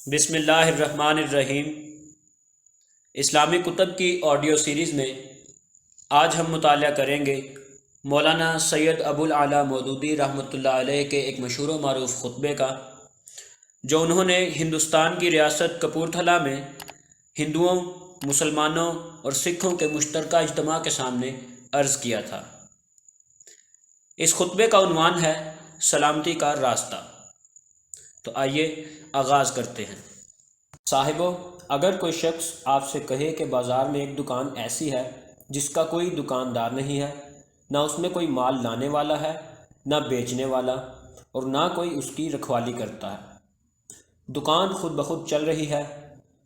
بسم اللہ الرحمن الرحیم۔ اسلامی کتب کی آڈیو سیریز میں آج ہم مطالعہ کریں گے مولانا سید ابو العلا مودودی رحمۃ اللہ علیہ کے ایک مشہور و معروف خطبے کا، جو انہوں نے ہندوستان کی ریاست کپورتھلا میں ہندوؤں، مسلمانوں اور سکھوں کے مشترکہ اجتماع کے سامنے عرض کیا تھا۔ اس خطبے کا عنوان ہے سلامتی کا راستہ۔ تو آئیے آغاز کرتے ہیں۔ صاحبو، اگر کوئی شخص آپ سے کہے کہ بازار میں ایک دکان ایسی ہے جس کا کوئی دکاندار نہیں ہے، نہ اس میں کوئی مال لانے والا ہے، نہ بیچنے والا، اور نہ کوئی اس کی رکھوالی کرتا ہے، دکان خود بخود چل رہی ہے،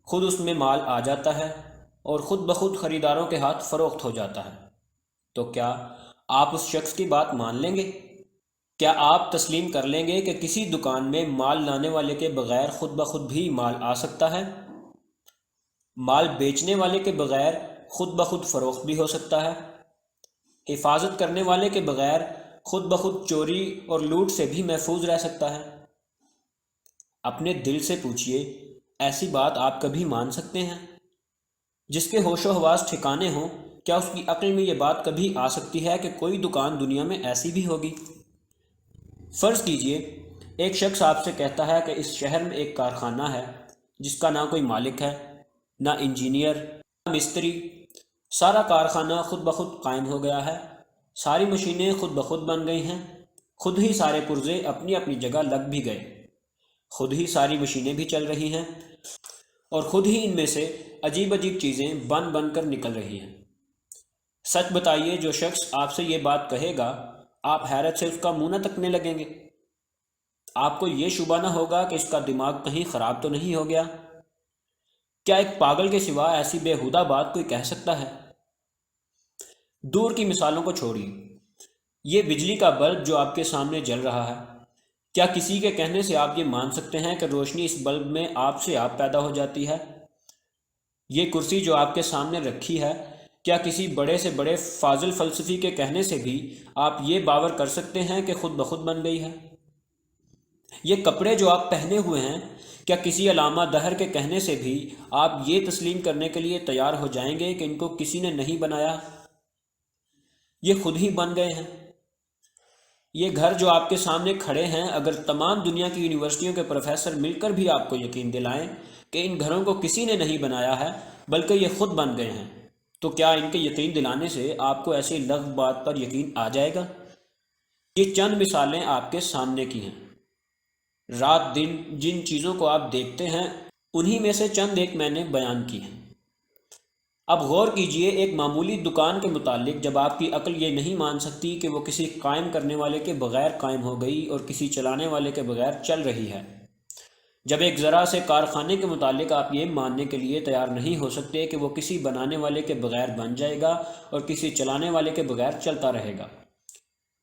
خود اس میں مال آ جاتا ہے اور خود بخود خریداروں کے ہاتھ فروخت ہو جاتا ہے، تو کیا آپ اس شخص کی بات مان لیں گے؟ کیا آپ تسلیم کر لیں گے کہ کسی دکان میں مال لانے والے کے بغیر خود بخود بھی مال آ سکتا ہے؟ مال بیچنے والے کے بغیر خود بخود فروخت بھی ہو سکتا ہے؟ حفاظت کرنے والے کے بغیر خود بخود چوری اور لوٹ سے بھی محفوظ رہ سکتا ہے؟ اپنے دل سے پوچھئے، ایسی بات آپ کبھی مان سکتے ہیں؟ جس کے ہوش و حواس ٹھکانے ہوں، کیا اس کی عقل میں یہ بات کبھی آ سکتی ہے کہ کوئی دکان دنیا میں ایسی بھی ہوگی؟ فرض کیجئے ایک شخص آپ سے کہتا ہے کہ اس شہر میں ایک کارخانہ ہے جس کا نہ کوئی مالک ہے، نہ انجینئر، نہ مستری، سارا کارخانہ خود بخود قائم ہو گیا ہے، ساری مشینیں خود بخود بن گئی ہیں، خود ہی سارے پرزے اپنی اپنی جگہ لگ بھی گئے، خود ہی ساری مشینیں بھی چل رہی ہیں اور خود ہی ان میں سے عجیب عجیب چیزیں بن بن کر نکل رہی ہیں۔ سچ بتائیے، جو شخص آپ سے یہ بات کہے گا، آپ حیرت سے اس کا منہ نہ تکنے لگیں گے؟ آپ کو یہ شبہ نہ ہوگا کہ اس کا دماغ کہیں خراب تو نہیں ہو گیا؟ کیا ایک پاگل کے سوا ایسی بےہودہ بات کوئی کہہ سکتا ہے؟ دور کی مثالوں کو چھوڑیے، یہ بجلی کا بلب جو آپ کے سامنے جل رہا ہے، کیا کسی کے کہنے سے آپ یہ مان سکتے ہیں کہ روشنی اس بلب میں آپ سے آپ پیدا ہو جاتی ہے؟ یہ کرسی جو آپ کے سامنے رکھی ہے، کیا کسی بڑے سے بڑے فاضل فلسفی کے کہنے سے بھی آپ یہ باور کر سکتے ہیں کہ خود بخود بن گئی ہے؟ یہ کپڑے جو آپ پہنے ہوئے ہیں، کیا کسی علامہ دہر کے کہنے سے بھی آپ یہ تسلیم کرنے کے لیے تیار ہو جائیں گے کہ ان کو کسی نے نہیں بنایا، یہ خود ہی بن گئے ہیں؟ یہ گھر جو آپ کے سامنے کھڑے ہیں، اگر تمام دنیا کی یونیورسٹیوں کے پروفیسر مل کر بھی آپ کو یقین دلائیں کہ ان گھروں کو کسی نے نہیں بنایا ہے بلکہ یہ خود بن گئے ہیں، تو کیا ان کے یقین دلانے سے آپ کو ایسی لغو بات پر یقین آ جائے گا؟ یہ چند مثالیں آپ کے سامنے کی ہیں۔ رات دن جن چیزوں کو آپ دیکھتے ہیں، انہی میں سے چند ایک میں نے بیان کی ہیں۔ اب غور کیجئے، ایک معمولی دکان کے متعلق جب آپ کی عقل یہ نہیں مان سکتی کہ وہ کسی قائم کرنے والے کے بغیر قائم ہو گئی اور کسی چلانے والے کے بغیر چل رہی ہے، جب ایک ذرا سے کارخانے کے متعلق آپ یہ ماننے کے لیے تیار نہیں ہو سکتے کہ وہ کسی بنانے والے کے بغیر بن جائے گا اور کسی چلانے والے کے بغیر چلتا رہے گا،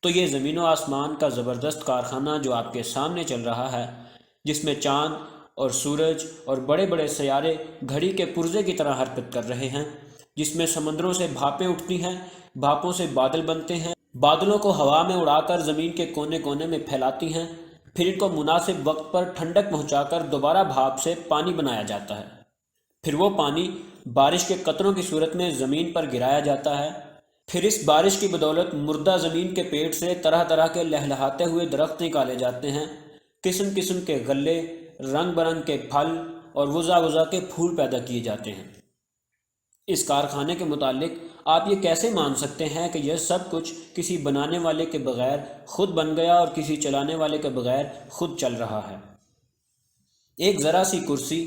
تو یہ زمین و آسمان کا زبردست کارخانہ جو آپ کے سامنے چل رہا ہے، جس میں چاند اور سورج اور بڑے بڑے سیارے گھڑی کے پرزے کی طرح حرکت کر رہے ہیں، جس میں سمندروں سے بھاپیں اٹھتی ہیں، بھاپوں سے بادل بنتے ہیں، بادلوں کو ہوا میں اڑا کر زمین کے کونے کونے میں پھیلاتی ہیں، پھر ان کو مناسب وقت پر ٹھنڈک پہنچا کر دوبارہ بھاپ سے پانی بنایا جاتا ہے، پھر وہ پانی بارش کے قطروں کی صورت میں زمین پر گرایا جاتا ہے، پھر اس بارش کی بدولت مردہ زمین کے پیٹ سے طرح طرح کے لہلہاتے ہوئے درخت نکالے جاتے ہیں، قسم قسم کے غلے، رنگ برنگ کے پھل اور وضع وضع کے پھول پیدا کیے جاتے ہیں۔ اس کارخانے کے متعلق آپ یہ کیسے مان سکتے ہیں کہ یہ سب کچھ کسی بنانے والے کے بغیر خود بن گیا اور کسی چلانے والے کے بغیر خود چل رہا ہے؟ ایک ذرا سی کرسی،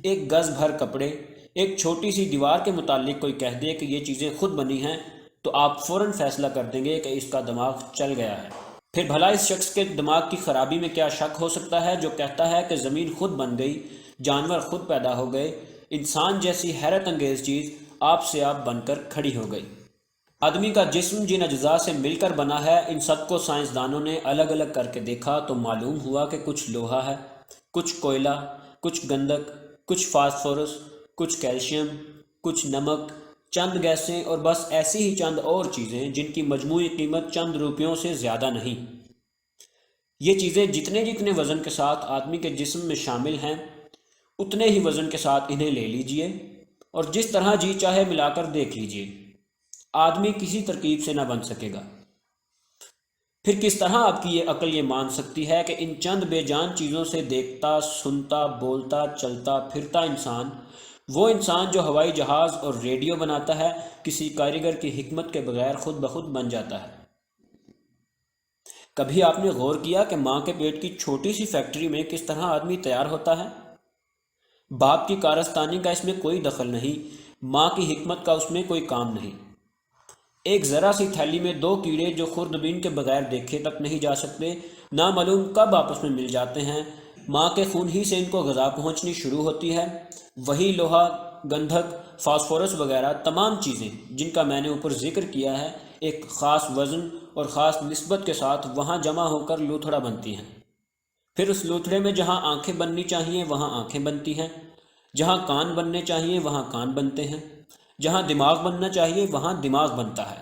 ایک گز بھر کپڑے، ایک چھوٹی سی دیوار کے متعلق کوئی کہہ دے کہ یہ چیزیں خود بنی ہیں، تو آپ فوراً فیصلہ کر دیں گے کہ اس کا دماغ چل گیا ہے۔ پھر بھلا اس شخص کے دماغ کی خرابی میں کیا شک ہو سکتا ہے جو کہتا ہے کہ زمین خود بن گئی، جانور خود پیدا ہو گئے، انسان جیسی حیرت انگیز چیز آپ سے آپ بن کر کھڑی ہو گئی۔ آدمی کا جسم جن اجزاء سے مل کر بنا ہے، ان سب کو سائنسدانوں نے الگ الگ کر کے دیکھا تو معلوم ہوا کہ کچھ لوہا ہے، کچھ کوئلہ، کچھ گندک، کچھ فاسفورس، کچھ کیلشیم، کچھ نمک، چند گیسیں اور بس ایسی ہی چند اور چیزیں جن کی مجموعی قیمت چند روپیوں سے زیادہ نہیں۔ یہ چیزیں جتنے جتنے وزن کے ساتھ آدمی کے جسم میں شامل ہیں، اتنے ہی وزن کے ساتھ انہیں لے لیجئے اور جس طرح جی چاہے ملا کر دیکھ لیجئے، آدمی کسی ترکیب سے نہ بن سکے گا۔ پھر کس طرح آپ کی یہ عقل یہ مان سکتی ہے کہ ان چند بے جان چیزوں سے دیکھتا، سنتا، بولتا، چلتا پھرتا انسان، وہ انسان جو ہوائی جہاز اور ریڈیو بناتا ہے، کسی کاریگر کی حکمت کے بغیر خود بخود بن جاتا ہے؟ کبھی آپ نے غور کیا کہ ماں کے پیٹ کی چھوٹی سی فیکٹری میں کس طرح آدمی تیار ہوتا ہے؟ باپ کی کارستانی کا اس میں کوئی دخل نہیں، ماں کی حکمت کا اس میں کوئی کام نہیں۔ ایک ذرا سی تھیلی میں دو کیڑے جو خوردبین کے بغیر دیکھے تک نہیں جا سکتے، نامعلوم کب آپس میں مل جاتے ہیں، ماں کے خون ہی سے ان کو غذا پہنچنی شروع ہوتی ہے۔ وہی لوہا، گندھک، فاسفورس وغیرہ تمام چیزیں جن کا میں نے اوپر ذکر کیا ہے، ایک خاص وزن اور خاص نسبت کے ساتھ وہاں جمع ہو کر لوتھڑا بنتی ہیں۔ پھر اس لوتھڑے میں جہاں آنکھیں بننی چاہیے وہاں آنکھیں بنتی ہیں، جہاں کان بننے چاہیے وہاں کان بنتے ہیں، جہاں دماغ بننا چاہیے وہاں دماغ بنتا ہے،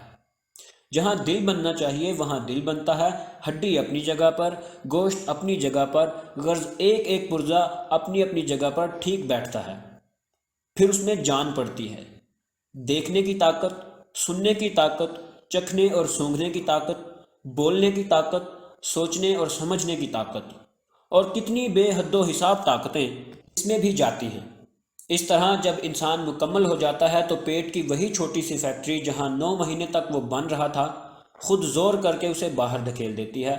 جہاں دل بننا چاہیے وہاں دل بنتا ہے، ہڈی اپنی جگہ پر، گوشت اپنی جگہ پر، غرض ایک ایک پرزہ اپنی اپنی جگہ پر ٹھیک بیٹھتا ہے۔ پھر اس میں جان پڑتی ہے، دیکھنے کی طاقت، سننے کی طاقت، چکھنے اور سونگھنے کی طاقت، بولنے کی طاقت، سوچنے اور سمجھنے کی طاقت، اور کتنی بے حد و حساب طاقتیں اس میں بھی جاتی ہیں۔ اس طرح جب انسان مکمل ہو جاتا ہے تو پیٹ کی وہی چھوٹی سی فیکٹری جہاں 9 مہینے تک وہ بن رہا تھا، خود زور کر کے اسے باہر دھکیل دیتی ہے،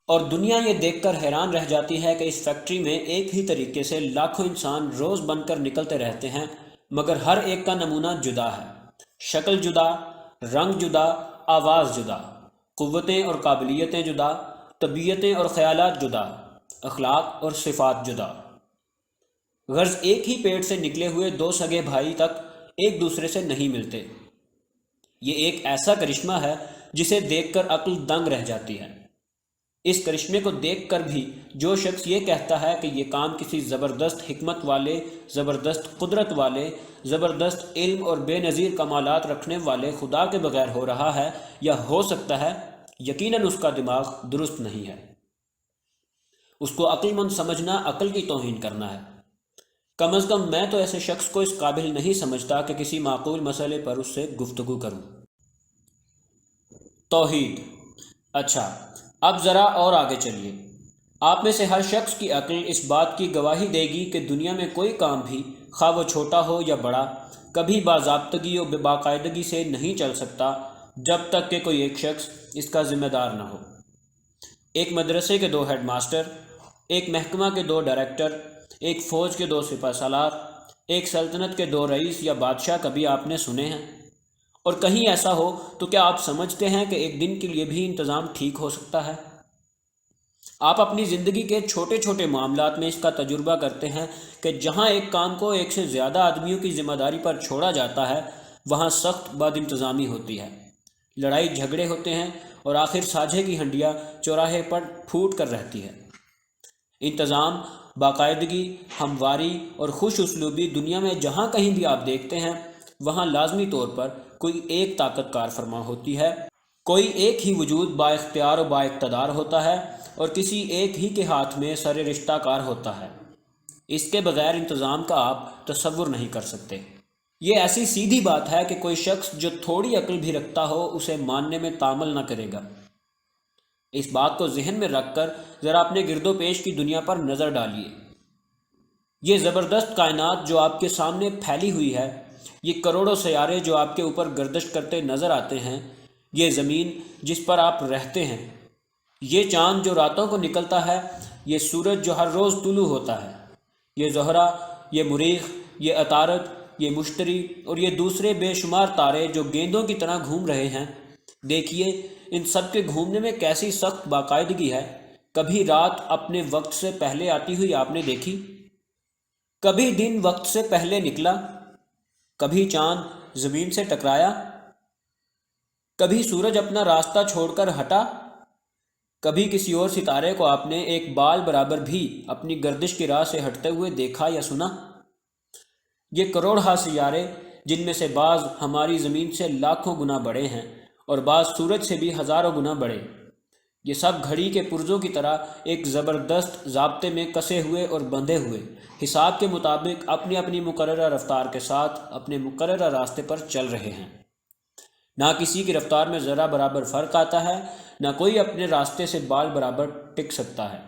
اور دنیا یہ دیکھ کر حیران رہ جاتی ہے کہ اس فیکٹری میں ایک ہی طریقے سے لاکھوں انسان روز بن کر نکلتے رہتے ہیں، مگر ہر ایک کا نمونہ جدا ہے، شکل جدا، رنگ جدا، آواز جدا، قوتیں اور قابلیتیں جدا، طبیعتیں اور خیالات جدا، اخلاق اور صفات جدا۔ غرض ایک ہی پیٹ سے نکلے ہوئے دو سگے بھائی تک ایک دوسرے سے نہیں ملتے۔ یہ ایک ایسا کرشمہ ہے جسے دیکھ کر عقل دنگ رہ جاتی ہے۔ اس کرشمے کو دیکھ کر بھی جو شخص یہ کہتا ہے کہ یہ کام کسی زبردست حکمت والے، زبردست قدرت والے، زبردست علم اور بے نظیر کمالات رکھنے والے خدا کے بغیر ہو رہا ہے یا ہو سکتا ہے، یقیناً اس کا دماغ درست نہیں ہے۔ اس کو عقل مند سمجھنا عقل کی توہین کرنا ہے۔ کم از کم میں تو ایسے شخص کو اس قابل نہیں سمجھتا کہ کسی معقول مسئلے پر اس سے گفتگو کروں۔ توحید۔ اچھا، اب ذرا اور آگے چلیے۔ آپ میں سے ہر شخص کی عقل اس بات کی گواہی دے گی کہ دنیا میں کوئی کام بھی، خواہ وہ چھوٹا ہو یا بڑا، کبھی باضابطگی و باقاعدگی سے نہیں چل سکتا جب تک کہ کوئی ایک شخص اس کا ذمہ دار نہ ہو۔ ایک مدرسے کے 2 ہیڈ ماسٹر، ایک محکمہ کے 2 ڈائریکٹر، ایک فوج کے 2 سپہ سالار، ایک سلطنت کے 2 رئیس یا بادشاہ کبھی آپ نے سنے ہیں؟ اور کہیں ایسا ہو تو کیا آپ سمجھتے ہیں کہ ایک دن کے لیے بھی انتظام ٹھیک ہو سکتا ہے؟ آپ اپنی زندگی کے چھوٹے چھوٹے معاملات میں اس کا تجربہ کرتے ہیں کہ جہاں ایک کام کو ایک سے زیادہ آدمیوں کی ذمہ داری پر چھوڑا جاتا ہے وہاں سخت بد انتظامی ہوتی ہے، لڑائی جھگڑے ہوتے ہیں اور آخر ساجھے کی ہنڈیاں چوراہے پر پھوٹ کر رہتی ہے۔ انتظام، باقاعدگی، ہمواری اور خوش اسلوبی دنیا میں جہاں کہیں بھی آپ دیکھتے ہیں وہاں لازمی طور پر کوئی ایک طاقت کار فرما ہوتی ہے، کوئی ایک ہی وجود با اختیار و با اقتدار ہوتا ہے اور کسی ایک ہی کے ہاتھ میں سر رشتہ کار ہوتا ہے۔ اس کے بغیر انتظام کا آپ تصور نہیں کر سکتے۔ یہ ایسی سیدھی بات ہے کہ کوئی شخص جو تھوڑی عقل بھی رکھتا ہو اسے ماننے میں تامل نہ کرے گا۔ اس بات کو ذہن میں رکھ کر ذرا اپنے گرد و پیش کی دنیا پر نظر ڈالیے۔ یہ زبردست کائنات جو آپ کے سامنے پھیلی ہوئی ہے، یہ کروڑوں سیارے جو آپ کے اوپر گردش کرتے نظر آتے ہیں، یہ زمین جس پر آپ رہتے ہیں، یہ چاند جو راتوں کو نکلتا ہے، یہ سورج جو ہر روز طلوع ہوتا ہے، یہ زہرہ، یہ مریخ، یہ عطارد، یہ مشتری اور یہ دوسرے بے شمار تارے جو گیندوں کی طرح گھوم رہے ہیں، دیکھیے ان سب کے گھومنے میں کیسی سخت باقاعدگی ہے۔ کبھی رات اپنے وقت سے پہلے آتی ہوئی آپ نے دیکھی؟ کبھی دن وقت سے پہلے نکلا؟ کبھی چاند زمین سے ٹکرایا؟ کبھی سورج اپنا راستہ چھوڑ کر ہٹا؟ کبھی کسی اور ستارے کو آپ نے ایک بال برابر بھی اپنی گردش کی راہ سے ہٹتے ہوئے دیکھا یا سنا؟ یہ کروڑہا سیارے جن میں سے بعض ہماری زمین سے لاکھوں گنا بڑے ہیں اور بعض سورج سے بھی ہزاروں گنا بڑے، یہ سب گھڑی کے پرزوں کی طرح ایک زبردست ضابطے میں کسے ہوئے اور بندھے ہوئے حساب کے مطابق اپنی اپنی مقررہ رفتار کے ساتھ اپنے مقررہ راستے پر چل رہے ہیں۔ نہ کسی کی رفتار میں ذرا برابر فرق آتا ہے، نہ کوئی اپنے راستے سے بال برابر ٹک سکتا ہے۔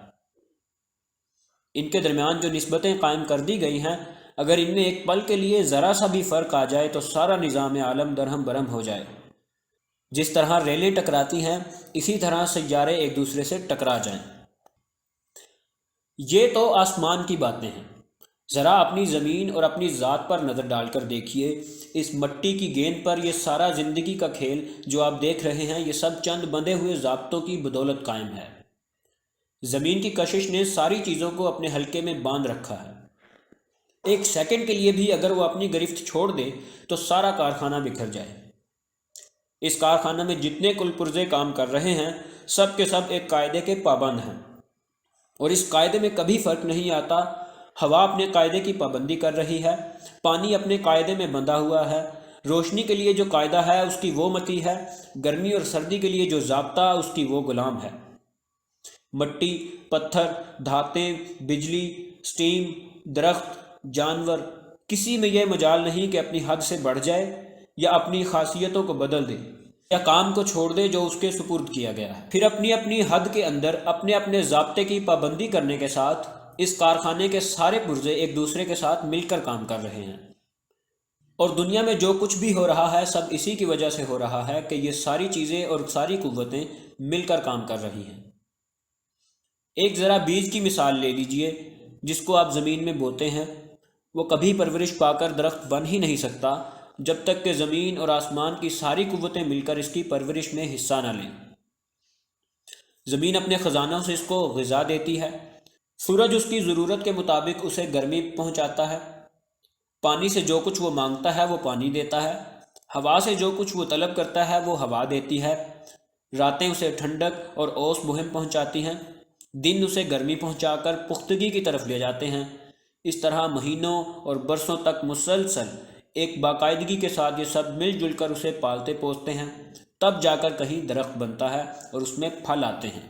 ان کے درمیان جو نسبتیں قائم کر دی گئی ہیں، اگر ان میں ایک پل کے لیے ذرا سا بھی فرق آ جائے تو سارا نظام عالم درہم برہم ہو جائے۔ جس طرح ریلیں ٹکراتی ہیں، اسی طرح سیارے ایک دوسرے سے ٹکرا جائیں۔ یہ تو آسمان کی باتیں ہیں، ذرا اپنی زمین اور اپنی ذات پر نظر ڈال کر دیکھیے۔ اس مٹی کی گیند پر یہ سارا زندگی کا کھیل جو آپ دیکھ رہے ہیں، یہ سب چند بندھے ہوئے ضابطوں کی بدولت قائم ہے۔ زمین کی کشش نے ساری چیزوں کو اپنے حلقے میں باندھ رکھا ہے۔ ایک سیکنڈ کے لیے بھی اگر وہ اپنی گرفت چھوڑ دے تو سارا کارخانہ بکھر جائے۔ اس کارخانہ میں جتنے کل پرزے کام کر رہے ہیں، سب کے سب ایک قاعدے کے پابند ہیں، اور اس قاعدے میں کبھی فرق نہیں آتا۔ ہوا اپنے قاعدے کی پابندی کر رہی ہے، پانی اپنے قاعدے میں بندھا ہوا ہے، روشنی کے لیے جو قاعدہ ہے اس کی وہ متی ہے، گرمی اور سردی کے لیے جو ضابطہ اس کی وہ غلام ہے۔ مٹی، پتھر، دھاتیں، بجلی، سٹیم، درخت، جانور، کسی میں یہ مجال نہیں کہ اپنی حد سے بڑھ جائے یا اپنی خاصیتوں کو بدل دے یا کام کو چھوڑ دے جو اس کے سپرد کیا گیا ہے۔ پھر اپنی اپنی حد کے اندر اپنے اپنے ضابطے کی پابندی کرنے کے ساتھ اس کارخانے کے سارے پرزے ایک دوسرے کے ساتھ مل کر کام کر رہے ہیں۔ اور دنیا میں جو کچھ بھی ہو رہا ہے، سب اسی کی وجہ سے ہو رہا ہے کہ یہ ساری چیزیں اور ساری قوتیں مل کر کام کر رہی ہیں۔ ایک ذرا بیج کی مثال لے لیجئے، جس کو آپ زمین میں بوتے ہیں، وہ کبھی پرورش پا کر درخت بن ہی نہیں سکتا جب تک کہ زمین اور آسمان کی ساری قوتیں مل کر اس کی پرورش میں حصہ نہ لیں۔ زمین اپنے خزانوں سے اس کو غذا دیتی ہے، سورج اس کی ضرورت کے مطابق اسے گرمی پہنچاتا ہے، پانی سے جو کچھ وہ مانگتا ہے وہ پانی دیتا ہے، ہوا سے جو کچھ وہ طلب کرتا ہے وہ ہوا دیتی ہے، راتیں اسے ٹھنڈک اور اوس مہم پہنچاتی ہیں، دن اسے گرمی پہنچا کر پختگی کی طرف لے جاتے ہیں۔ اس طرح مہینوں اور برسوں تک مسلسل ایک باقاعدگی کے ساتھ یہ سب مل جل کر اسے پالتے پوستے ہیں، تب جا کر کہیں درخت بنتا ہے اور اس میں پھل آتے ہیں۔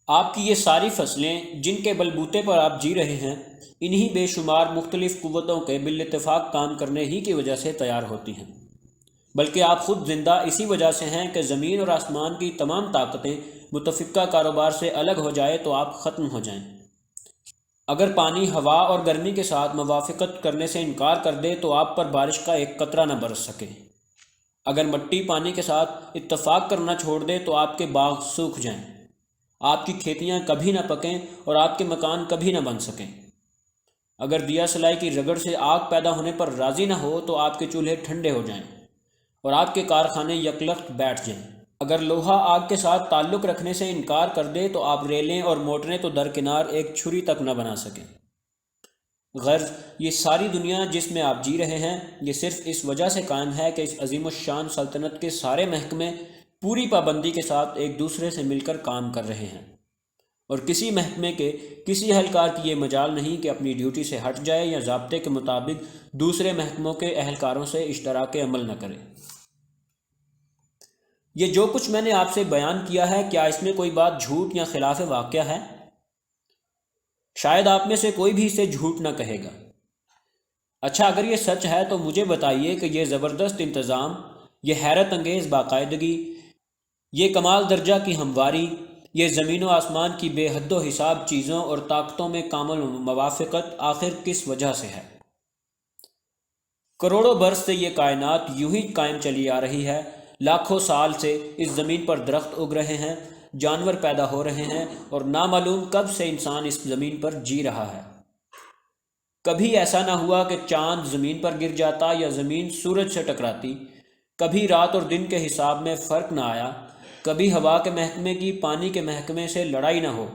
آپ کی یہ ساری فصلیں جن کے بلبوتے پر آپ جی رہے ہیں، انہی بے شمار مختلف قوتوں کے بالاتفاق کام کرنے ہی کی وجہ سے تیار ہوتی ہیں، بلکہ آپ خود زندہ اسی وجہ سے ہیں کہ زمین اور آسمان کی تمام طاقتیں متفقہ کاروبار سے الگ ہو جائے تو آپ ختم ہو جائیں۔ اگر پانی ہوا اور گرمی کے ساتھ موافقت کرنے سے انکار کر دے تو آپ پر بارش کا ایک قطرہ نہ برس سکے۔ اگر مٹی پانی کے ساتھ اتفاق کرنا چھوڑ دے تو آپ کے باغ سوکھ جائیں، آپ کی کھیتیاں کبھی نہ پکیں اور آپ کے مکان کبھی نہ بن سکیں۔ اگر دیا سلائی کی رگڑ سے آگ پیدا ہونے پر راضی نہ ہو تو آپ کے چولہے ٹھنڈے ہو جائیں اور آپ کے کارخانے یکلخت بیٹھ جائیں۔ اگر لوہا آگ کے ساتھ تعلق رکھنے سے انکار کر دے تو آپ ریلیں اور موٹریں تو درکنار ایک چھری تک نہ بنا سکیں۔ غرض یہ ساری دنیا جس میں آپ جی رہے ہیں، یہ صرف اس وجہ سے قائم ہے کہ اس عظیم الشان سلطنت کے سارے محکمے پوری پابندی کے ساتھ ایک دوسرے سے مل کر کام کر رہے ہیں، اور کسی محکمے کے کسی اہلکار کی یہ مجال نہیں کہ اپنی ڈیوٹی سے ہٹ جائے یا ضابطے کے مطابق دوسرے محکموں کے اہلکاروں سے اشتراک عمل نہ کرے۔ یہ جو کچھ میں نے آپ سے بیان کیا ہے، کیا اس میں کوئی بات جھوٹ یا خلاف واقعہ ہے؟ شاید آپ میں سے کوئی بھی اسے جھوٹ نہ کہے گا۔ اچھا، اگر یہ سچ ہے تو مجھے بتائیے کہ یہ زبردست انتظام، یہ حیرت انگیز باقاعدگی، یہ کمال درجہ کی ہمواری، یہ زمین و آسمان کی بے حد و حساب چیزوں اور طاقتوں میں کامل موافقت آخر کس وجہ سے ہے؟ کروڑوں برس سے یہ کائنات یوں ہی قائم چلی آ رہی ہے۔ لاکھوں سال سے اس زمین پر درخت اگ رہے ہیں، جانور پیدا ہو رہے ہیں، اور نامعلوم کب سے انسان اس زمین پر جی رہا ہے۔ کبھی ایسا نہ ہوا کہ چاند زمین پر گر جاتا یا زمین سورج سے ٹکراتی، کبھی رات اور دن کے حساب میں فرق نہ آیا، کبھی ہوا کے محکمے کی پانی کے محکمے سے لڑائی نہ ہو،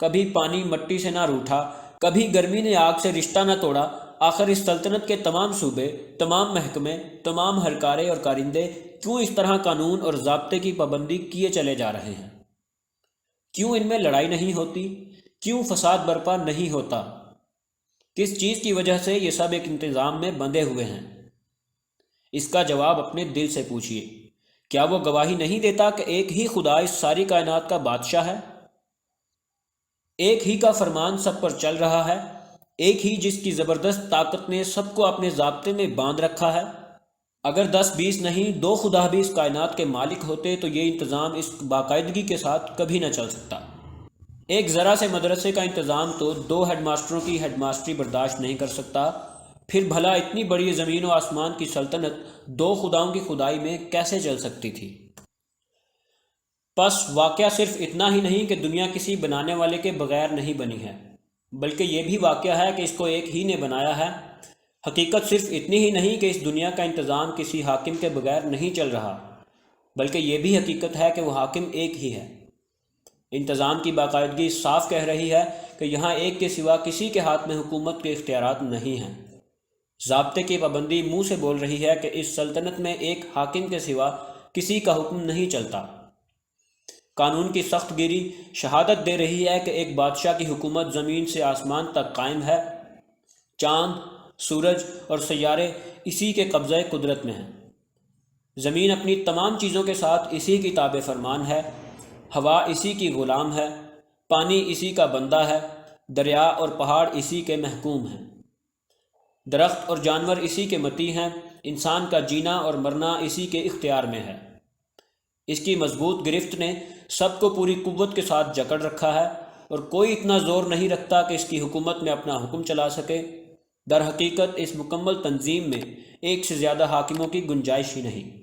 کبھی پانی مٹی سے نہ روٹھا، کبھی گرمی نے آگ سے رشتہ نہ توڑا۔ آخر اس سلطنت کے تمام صوبے، تمام محکمے، تمام ہرکارے اور کارندے کیوں اس طرح قانون اور ضابطے کی پابندی کیے چلے جا رہے ہیں؟ کیوں ان میں لڑائی نہیں ہوتی؟ کیوں فساد برپا نہیں ہوتا؟ کس چیز کی وجہ سے یہ سب ایک انتظام میں بندھے ہوئے ہیں؟ اس کا جواب اپنے دل سے پوچھیے۔ کیا وہ گواہی نہیں دیتا کہ ایک ہی خدا اس ساری کائنات کا بادشاہ ہے؟ ایک ہی کا فرمان سب پر چل رہا ہے، ایک ہی جس کی زبردست طاقت نے سب کو اپنے ضابطے میں باندھ رکھا ہے۔ اگر 10-20 نہیں 2 خدا بھی اس کائنات کے مالک ہوتے تو یہ انتظام اس باقاعدگی کے ساتھ کبھی نہ چل سکتا۔ ایک ذرا سے مدرسے کا انتظام تو 2 ہیڈ ماسٹروں کی ہیڈ ماسٹری برداشت نہیں کر سکتا، پھر بھلا اتنی بڑی زمین و آسمان کی سلطنت 2 خداؤں کی خدائی میں کیسے چل سکتی تھی؟ پس واقعہ صرف اتنا ہی نہیں کہ دنیا کسی بنانے والے کے بغیر نہیں بنی ہے، بلکہ یہ بھی واقعہ ہے کہ اس کو ایک ہی نے بنایا ہے۔ حقیقت صرف اتنی ہی نہیں کہ اس دنیا کا انتظام کسی حاکم کے بغیر نہیں چل رہا، بلکہ یہ بھی حقیقت ہے کہ وہ حاکم ایک ہی ہے۔ انتظام کی باقاعدگی صاف کہہ رہی ہے کہ یہاں ایک کے سوا کسی کے ہاتھ میں حکومت کے اختیارات نہیں ہیں۔ ضابطے کی پابندی منہ سے بول رہی ہے کہ اس سلطنت میں ایک حاکم کے سوا کسی کا حکم نہیں چلتا۔ قانون کی سخت گیری شہادت دے رہی ہے کہ ایک بادشاہ کی حکومت زمین سے آسمان تک قائم ہے۔ چاند، سورج اور سیارے اسی کے قبضۂ قدرت میں ہیں۔ زمین اپنی تمام چیزوں کے ساتھ اسی کی تابع فرمان ہے۔ ہوا اسی کی غلام ہے، پانی اسی کا بندہ ہے، دریا اور پہاڑ اسی کے محکوم ہیں، درخت اور جانور اسی کے مطیع ہیں، انسان کا جینا اور مرنا اسی کے اختیار میں ہے۔ اس کی مضبوط گرفت نے سب کو پوری قوت کے ساتھ جکڑ رکھا ہے، اور کوئی اتنا زور نہیں رکھتا کہ اس کی حکومت میں اپنا حکم چلا سکے۔ در حقیقت اس مکمل تنظیم میں ایک سے زیادہ حاکموں کی گنجائش ہی نہیں۔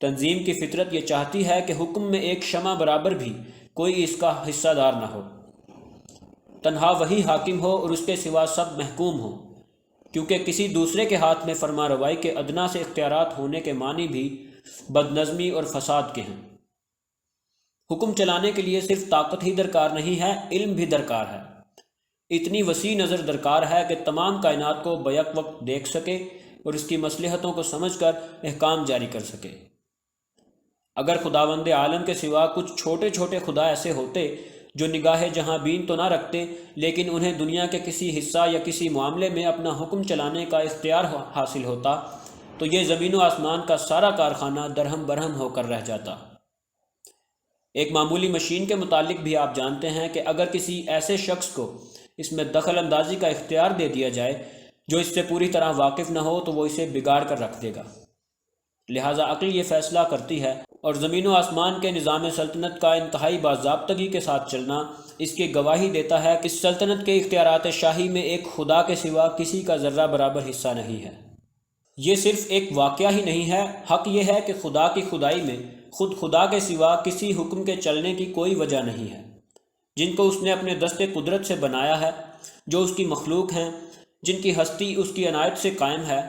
تنظیم کی فطرت یہ چاہتی ہے کہ حکم میں ایک شمع برابر بھی کوئی اس کا حصہ دار نہ ہو، تنہا وہی حاکم ہو اور اس کے سوا سب محکوم ہو، کیونکہ کسی دوسرے کے ہاتھ میں فرما روائی کے ادنا سے اختیارات ہونے کے معنی بھی بدنظمی اور فساد کے ہیں۔ حکم چلانے کے لیے صرف طاقت ہی درکار نہیں ہے، علم بھی درکار ہے۔ اتنی وسیع نظر درکار ہے کہ تمام کائنات کو بیک وقت دیکھ سکے اور اس کی مصلحتوں کو سمجھ کر احکام جاری کر سکے۔ اگر خداوند عالم کے سوا کچھ چھوٹے چھوٹے خدا ایسے ہوتے جو نگاہ جہاں بین تو نہ رکھتے، لیکن انہیں دنیا کے کسی حصہ یا کسی معاملے میں اپنا حکم چلانے کا اختیار حاصل ہوتا، تو یہ زمین و آسمان کا سارا کارخانہ درہم برہم ہو کر رہ جاتا۔ ایک معمولی مشین کے متعلق بھی آپ جانتے ہیں کہ اگر کسی ایسے شخص کو اس میں دخل اندازی کا اختیار دے دیا جائے جو اس سے پوری طرح واقف نہ ہو تو وہ اسے بگاڑ کر رکھ دے گا۔ لہٰذا عقل یہ فیصلہ کرتی ہے، اور زمین و آسمان کے نظام سلطنت کا انتہائی باضابطگی کے ساتھ چلنا اس کی گواہی دیتا ہے کہ اس سلطنت کے اختیارات شاہی میں ایک خدا کے سوا کسی کا ذرہ برابر حصہ نہیں ہے۔ یہ صرف ایک واقعہ ہی نہیں ہے، حق یہ ہے کہ خدا کی خدائی میں خود خدا کے سوا کسی حکم کے چلنے کی کوئی وجہ نہیں ہے۔ جن کو اس نے اپنے دست قدرت سے بنایا ہے، جو اس کی مخلوق ہیں، جن کی ہستی اس کی عنایت سے قائم ہے،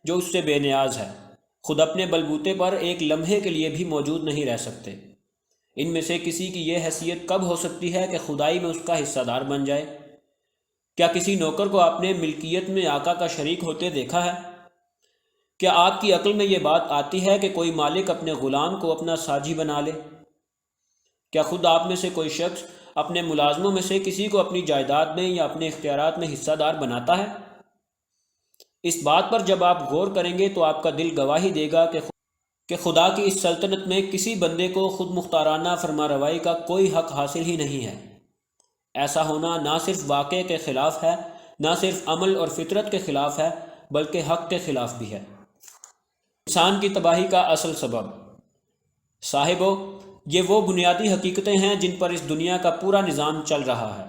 جو اس سے بے نیاز ہے، خود اپنے بلبوتے پر ایک لمحے کے لیے بھی موجود نہیں رہ سکتے۔ ان میں سے کسی کی یہ حیثیت کب ہو سکتی ہے کہ خدائی میں اس کا حصہ دار بن جائے؟ کیا کسی نوکر کو آپ نے ملکیت میں آقا کا شریک ہوتے دیکھا ہے؟ کیا آپ کی عقل میں یہ بات آتی ہے کہ کوئی مالک اپنے غلام کو اپنا ساجی بنا لے؟ کیا خود آپ میں سے کوئی شخص اپنے ملازموں میں سے کسی کو اپنی جائیداد میں یا اپنے اختیارات میں حصہ دار بناتا ہے؟ اس بات پر جب آپ غور کریں گے تو آپ کا دل گواہی دے گا کہ خدا کی اس سلطنت میں کسی بندے کو خود مختارانہ فرما روائی کا کوئی حق حاصل ہی نہیں ہے۔ ایسا ہونا نہ صرف واقعے کے خلاف ہے، نہ صرف عمل اور فطرت کے خلاف ہے، بلکہ حق کے خلاف بھی ہے۔ انسان کی تباہی کا اصل سبب صاحبو، یہ وہ بنیادی حقیقتیں ہیں جن پر اس دنیا کا پورا نظام چل رہا ہے۔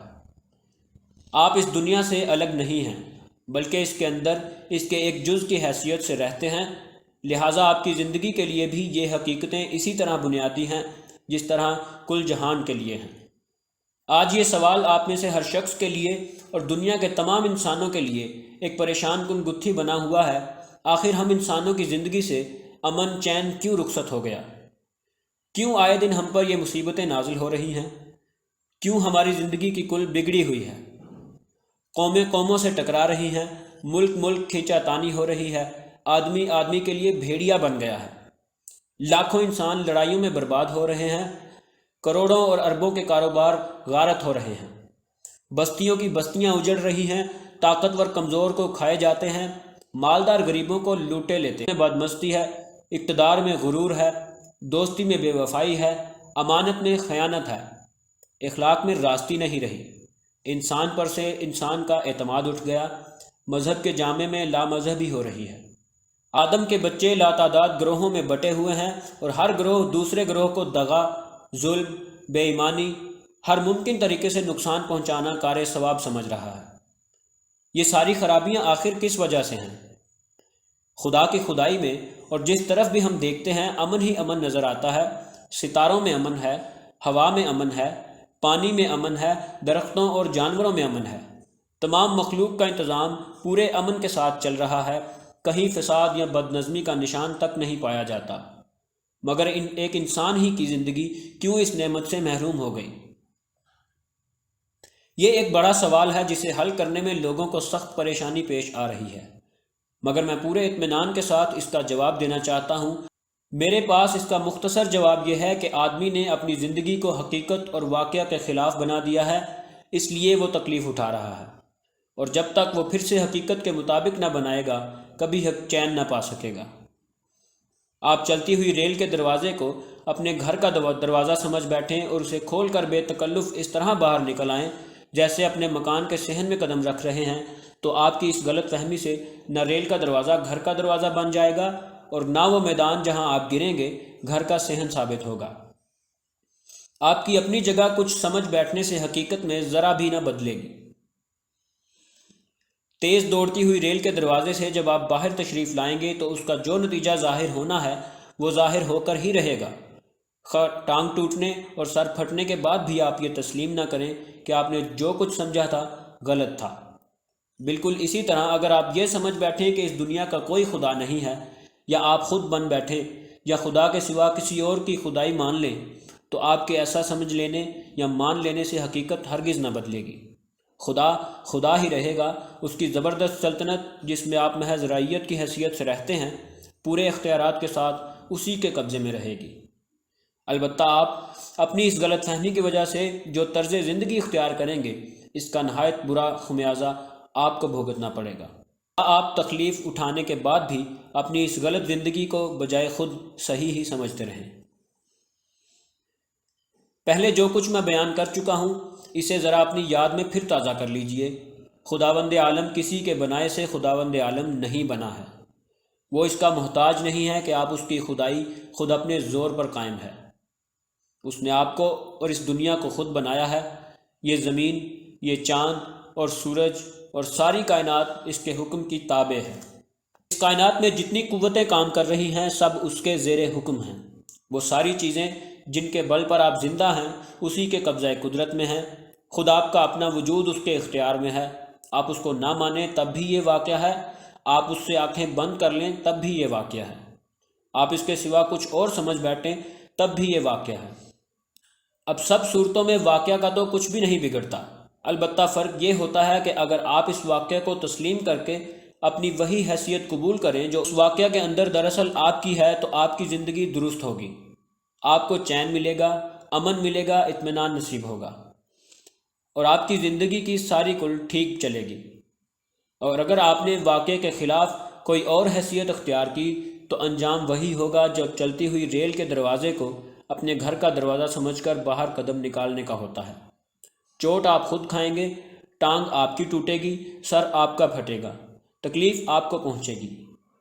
آپ اس دنیا سے الگ نہیں ہیں، بلکہ اس کے اندر اس کے ایک جز کی حیثیت سے رہتے ہیں، لہٰذا آپ کی زندگی کے لیے بھی یہ حقیقتیں اسی طرح بنیادی ہیں جس طرح کل جہان کے لیے ہیں۔ آج یہ سوال آپ میں سے ہر شخص کے لیے اور دنیا کے تمام انسانوں کے لیے ایک پریشان کن گتھی بنا ہوا ہے، آخر ہم انسانوں کی زندگی سے امن چین کیوں رخصت ہو گیا؟ کیوں آئے دن ہم پر یہ مصیبتیں نازل ہو رہی ہیں؟ کیوں ہماری زندگی کی کل بگڑی ہوئی ہے؟ قومیں قوموں سے ٹکرا رہی ہیں، ملک ملک کھینچا تانی ہو رہی ہے، آدمی آدمی کے لیے بھیڑیا بن گیا ہے، لاکھوں انسان لڑائیوں میں برباد ہو رہے ہیں، کروڑوں اور اربوں کے کاروبار غارت ہو رہے ہیں، بستیوں کی بستیاں اجڑ رہی ہیں، طاقتور کمزور کو کھائے جاتے ہیں، مالدار غریبوں کو لوٹے لیتے ہیں، بدمستی ہے، اقتدار میں غرور ہے، دوستی میں بے وفائی ہے، امانت میں خیانت ہے، اخلاق میں راستی نہیں رہی، انسان پر سے انسان کا اعتماد اٹھ گیا، مذہب کے جامے میں لامذہبی ہو رہی ہے۔ آدم کے بچے لاتعداد گروہوں میں بٹے ہوئے ہیں اور ہر گروہ دوسرے گروہ کو دغا، ظلم، بے ایمانی، ہر ممکن طریقے سے نقصان پہنچانا کار ثواب سمجھ رہا ہے۔ یہ ساری خرابیاں آخر کس وجہ سے ہیں؟ خدا کی خدائی میں اور جس طرف بھی ہم دیکھتے ہیں امن ہی امن نظر آتا ہے۔ ستاروں میں امن ہے، ہوا میں امن ہے، پانی میں امن ہے، درختوں اور جانوروں میں امن ہے۔ تمام مخلوق کا انتظام پورے امن کے ساتھ چل رہا ہے، کہیں فساد یا بد نظمی کا نشان تک نہیں پایا جاتا، مگر ایک انسان ہی کی زندگی کیوں اس نعمت سے محروم ہو گئی؟ یہ ایک بڑا سوال ہے جسے حل کرنے میں لوگوں کو سخت پریشانی پیش آ رہی ہے، مگر میں پورے اطمینان کے ساتھ اس کا جواب دینا چاہتا ہوں۔ میرے پاس اس کا مختصر جواب یہ ہے کہ آدمی نے اپنی زندگی کو حقیقت اور واقعہ کے خلاف بنا دیا ہے، اس لیے وہ تکلیف اٹھا رہا ہے، اور جب تک وہ پھر سے حقیقت کے مطابق نہ بنائے گا کبھی چین نہ پا سکے گا۔ آپ چلتی ہوئی ریل کے دروازے کو اپنے گھر کا دروازہ سمجھ بیٹھیں اور اسے کھول کر بے تکلف اس طرح باہر نکل آئیں جیسے اپنے مکان کے صحن میں قدم رکھ رہے ہیں، تو آپ کی اس غلط فہمی سے نہ ریل کا دروازہ گھر کا دروازہ بن جائے گا اور نہ وہ میدان جہاں آپ گریں گے گھر کا صحن ثابت ہوگا۔ آپ کی اپنی جگہ کچھ سمجھ بیٹھنے سے حقیقت میں ذرا بھی نہ بدلے گی۔ تیز دوڑتی ہوئی ریل کے دروازے سے جب آپ باہر تشریف لائیں گے تو اس کا جو نتیجہ ظاہر ہونا ہے وہ ظاہر ہو کر ہی رہے گا۔ ٹانگ ٹوٹنے اور سر پھٹنے کے بعد بھی آپ یہ تسلیم نہ کریں کہ آپ نے جو کچھ سمجھا تھا غلط تھا۔ بالکل اسی طرح اگر آپ یہ سمجھ بیٹھیں کہ اس دنیا کا کوئی خدا نہیں ہے، یا آپ خود بن بیٹھیں یا خدا کے سوا کسی اور کی خدائی مان لیں، تو آپ کے ایسا سمجھ لینے یا مان لینے سے حقیقت ہرگز نہ بدلے گی۔ خدا خدا ہی رہے گا، اس کی زبردست سلطنت جس میں آپ محض رعیت کی حیثیت سے رہتے ہیں پورے اختیارات کے ساتھ اسی کے قبضے میں رہے گی۔ البتہ آپ اپنی اس غلط فہمی کی وجہ سے جو طرز زندگی اختیار کریں گے اس کا نہایت برا خمیازہ آپ کو بھگتنا پڑے گا۔ آپ تکلیف اٹھانے کے بعد بھی اپنی اس غلط زندگی کو بجائے خود صحیح ہی سمجھتے رہیں۔ پہلے جو کچھ میں بیان کر چکا ہوں اسے ذرا اپنی یاد میں پھر تازہ کر لیجئے۔ خداوند عالم کسی کے بنائے سے خداوند عالم نہیں بنا ہے، وہ اس کا محتاج نہیں ہے کہ آپ اس کی خدائی خود اپنے زور پر قائم ہے۔ اس نے آپ کو اور اس دنیا کو خود بنایا ہے۔ یہ زمین، یہ چاند اور سورج اور ساری کائنات اس کے حکم کی تابع ہے۔ اس کائنات میں جتنی قوتیں کام کر رہی ہیں سب اس کے زیر حکم ہیں۔ وہ ساری چیزیں جن کے بل پر آپ زندہ ہیں اسی کے قبضہ قدرت میں ہیں۔ خود آپ کا اپنا وجود اس کے اختیار میں ہے۔ آپ اس کو نہ مانیں تب بھی یہ واقعہ ہے، آپ اس سے آنکھیں بند کر لیں تب بھی یہ واقعہ ہے، آپ اس کے سوا کچھ اور سمجھ بیٹھیں تب بھی یہ واقعہ ہے۔ اب سب صورتوں میں واقعہ کا تو کچھ بھی نہیں بگڑتا، البتہ فرق یہ ہوتا ہے کہ اگر آپ اس واقعہ کو تسلیم کر کے اپنی وہی حیثیت قبول کریں جو اس واقعہ کے اندر دراصل آپ کی ہے تو آپ کی زندگی درست ہوگی، آپ کو چین ملے گا، امن ملے گا، اطمینان نصیب ہوگا، اور آپ کی زندگی کی ساری کل ٹھیک چلے گی۔ اور اگر آپ نے واقعے کے خلاف کوئی اور حیثیت اختیار کی تو انجام وہی ہوگا جو چلتی ہوئی ریل کے دروازے کو اپنے گھر کا دروازہ سمجھ کر باہر قدم نکالنے کا ہوتا ہے۔ چوٹ آپ خود کھائیں گے، ٹانگ آپ کی ٹوٹے گی، سر آپ کا پھٹے گا، تکلیف آپ کو پہنچے گی،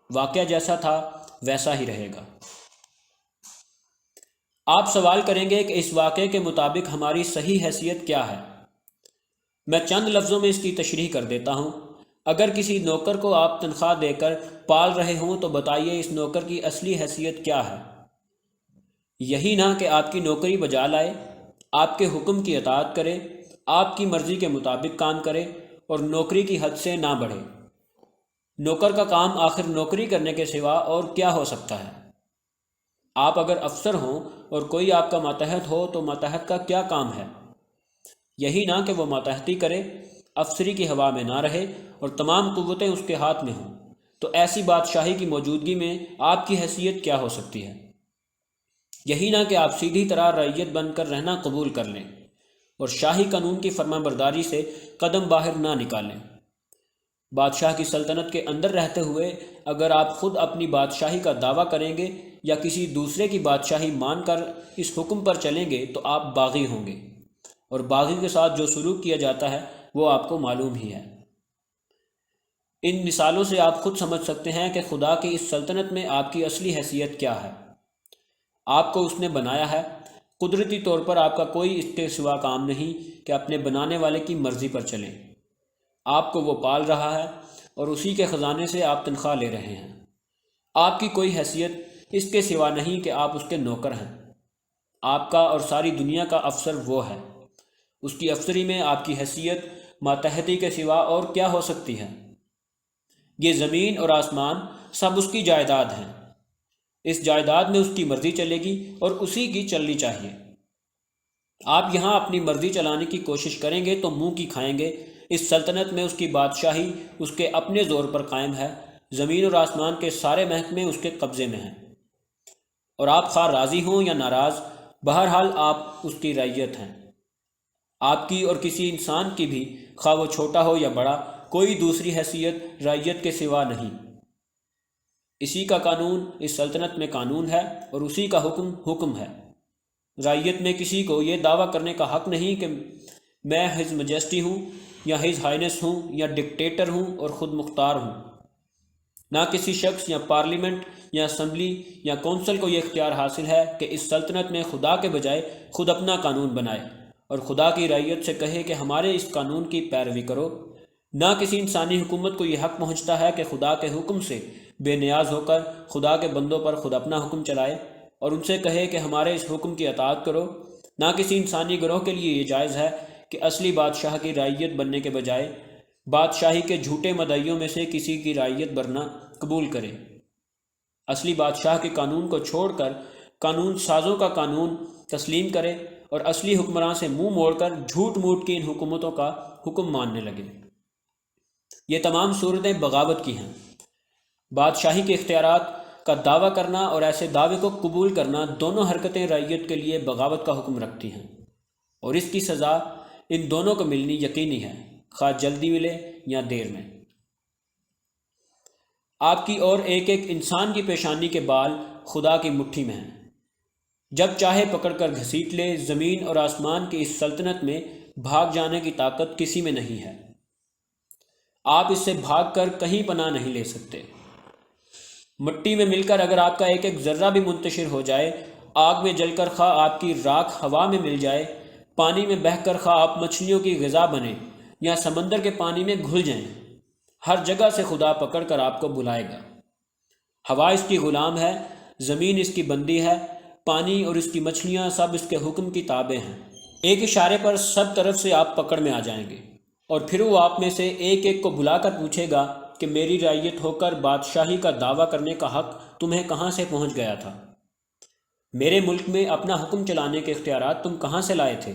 واقعہ جیسا تھا ویسا ہی رہے گا۔ آپ سوال کریں گے کہ اس واقعے کے مطابق ہماری صحیح حیثیت کیا ہے؟ میں چند لفظوں میں اس کی تشریح کر دیتا ہوں۔ اگر کسی نوکر کو آپ تنخواہ دے کر پال رہے ہوں تو بتائیے اس نوکر کی اصلی حیثیت کیا ہے؟ یہی نہ کہ آپ کی نوکری بجا لائے، آپ کے حکم کی اطاعت کرے، آپ کی مرضی کے مطابق کام کرے اور نوکری کی حد سے نہ بڑھے۔ نوکر کا کام آخر نوکری کرنے کے سوا اور کیا ہو سکتا ہے؟ آپ اگر افسر ہوں اور کوئی آپ کا ماتحت ہو تو ماتحت کا کیا کام ہے؟ یہی نہ کہ وہ ماتحتی کرے، افسری کی ہوا میں نہ رہے اور تمام قوتیں اس کے ہاتھ میں ہوں، تو ایسی بادشاہی کی موجودگی میں آپ کی حیثیت کیا ہو سکتی ہے؟ یہی نہ کہ آپ سیدھی طرح رعیت بن کر رہنا قبول کر لیں اور شاہی قانون کی فرما برداری سے قدم باہر نہ نکالیں۔ بادشاہ کی سلطنت کے اندر رہتے ہوئے اگر آپ خود اپنی بادشاہی کا دعویٰ کریں گے یا کسی دوسرے کی بادشاہی مان کر اس حکم پر چلیں گے تو آپ باغی ہوں گے، اور باغی کے ساتھ جو سلوک کیا جاتا ہے وہ آپ کو معلوم ہی ہے۔ ان مثالوں سے آپ خود سمجھ سکتے ہیں کہ خدا کی اس سلطنت میں آپ کی اصلی حیثیت کیا ہے۔ آپ کو اس نے بنایا ہے، قدرتی طور پر آپ کا کوئی اس کے سوا کام نہیں کہ اپنے بنانے والے کی مرضی پر چلیں۔ آپ کو وہ پال رہا ہے اور اسی کے خزانے سے آپ تنخواہ لے رہے ہیں۔ آپ کی کوئی حیثیت اس کے سوا نہیں کہ آپ اس کے نوکر ہیں۔ آپ کا اور ساری دنیا کا افسر وہ ہے۔ اس کی افسری میں آپ کی حیثیت ماتحتی کے سوا اور کیا ہو سکتی ہے؟ یہ زمین اور آسمان سب اس کی جائیداد ہیں۔ اس جائیداد میں اس کی مرضی چلے گی اور اسی کی چلنی چاہیے۔ آپ یہاں اپنی مرضی چلانے کی کوشش کریں گے تو منہ کی کھائیں گے۔ اس سلطنت میں اس کی بادشاہی اس کے اپنے زور پر قائم ہے۔ زمین اور آسمان کے سارے محکمے اس کے قبضے میں ہیں، اور آپ خواہ راضی ہوں یا ناراض، بہرحال آپ اس کی رعیت ہیں۔ آپ کی اور کسی انسان کی بھی، خواہ وہ چھوٹا ہو یا بڑا، کوئی دوسری حیثیت رعیت کے سوا نہیں۔ اسی کا قانون اس سلطنت میں قانون ہے اور اسی کا حکم حکم ہے۔ رعیت میں کسی کو یہ دعویٰ کرنے کا حق نہیں کہ میں ہز مجسٹی ہوں یا ہز ہائنس ہوں یا ڈکٹیٹر ہوں اور خود مختار ہوں۔ نہ کسی شخص یا پارلیمنٹ یا اسمبلی یا کونسل کو یہ اختیار حاصل ہے کہ اس سلطنت میں خدا کے بجائے خود اپنا قانون بنائے اور خدا کی رعیت سے کہے کہ ہمارے اس قانون کی پیروی کرو۔ نہ کسی انسانی حکومت کو یہ حق پہنچتا ہے کہ خدا کے حکم سے بے نیاز ہو کر خدا کے بندوں پر خود اپنا حکم چلائے اور ان سے کہے کہ ہمارے اس حکم کی اطاعت کرو۔ نہ کسی انسانی گروہ کے لیے یہ جائز ہے کہ اصلی بادشاہ کی رعیت بننے کے بجائے بادشاہی کے جھوٹے مدعیوں میں سے کسی کی رعیت بننا قبول کرے۔ اصلی بادشاہ کے قانون کو چھوڑ کر قانون سازوں کا قانون تسلیم کرے اور اصلی حکمراں سے منہ موڑ کر جھوٹ موٹ کی ان حکومتوں کا حکم ماننے لگے۔ یہ تمام صورتیں بغاوت کی ہیں۔ بادشاہی کے اختیارات کا دعویٰ کرنا اور ایسے دعوے کو قبول کرنا دونوں حرکتیں رعیت کے لیے بغاوت کا حکم رکھتی ہیں، اور اس کی سزا ان دونوں کو ملنی یقینی ہے، خواہ جلدی ملے یا دیر میں۔ آپ کی اور ایک ایک انسان کی پیشانی کے بال خدا کی مٹھی میں ہیں۔ جب چاہے پکڑ کر گھسیٹ لے۔ زمین اور آسمان کی اس سلطنت میں بھاگ جانے کی طاقت کسی میں نہیں ہے۔ آپ اس سے بھاگ کر کہیں پناہ نہیں لے سکتے۔ مٹی میں مل کر اگر آپ کا ایک ایک ذرہ بھی منتشر ہو جائے، آگ میں جل کر خواہ آپ کی راکھ ہوا میں مل جائے، پانی میں بہہ کر خواہ آپ مچھلیوں کی غذا بنیں یا سمندر کے پانی میں گھل جائیں، ہر جگہ سے خدا پکڑ کر آپ کو بلائے گا۔ ہوا اس کی غلام ہے، زمین اس کی بندی ہے، پانی اور اس کی مچھلیاں سب اس کے حکم کی تابع ہیں۔ ایک اشارے پر سب طرف سے آپ پکڑ میں آ جائیں گے، اور پھر وہ آپ میں سے ایک ایک کو بلا کر پوچھے گا کہ میری رعیت ہو کر بادشاہی کا دعویٰ کرنے کا حق تمہیں کہاں سے پہنچ گیا تھا؟ میرے ملک میں اپنا حکم چلانے کے اختیارات تم کہاں سے لائے تھے؟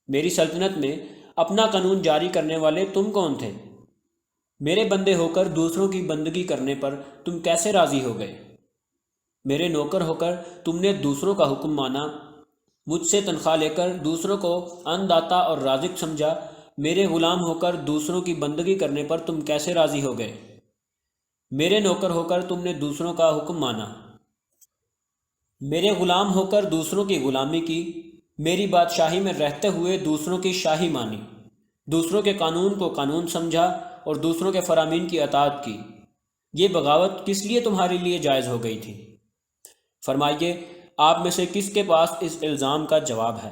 میری سلطنت میں اپنا قانون جاری کرنے والے تم کون تھے؟ میرے بندے ہو کر دوسروں کی بندگی کرنے پر تم کیسے راضی ہو گئے؟ میرے نوکر ہو کر تم نے دوسروں کا حکم مانا، مجھ سے تنخواہ لے کر دوسروں کو ان داتا اور رازق سمجھا۔ میرے غلام ہو کر دوسروں کی بندگی کرنے پر تم کیسے راضی ہو گئے؟ میرے نوکر ہو کر تم نے دوسروں کا حکم مانا، میرے غلام ہو کر دوسروں کی غلامی کی، میری بادشاہی میں رہتے ہوئے دوسروں کی شاہی مانی، دوسروں کے قانون کو قانون سمجھا اور دوسروں کے فرامین کی اطاعت کی۔ یہ بغاوت کس لیے تمہارے لیے جائز ہو گئی تھی؟ فرمائیے، آپ میں سے کس کے پاس اس الزام کا جواب ہے؟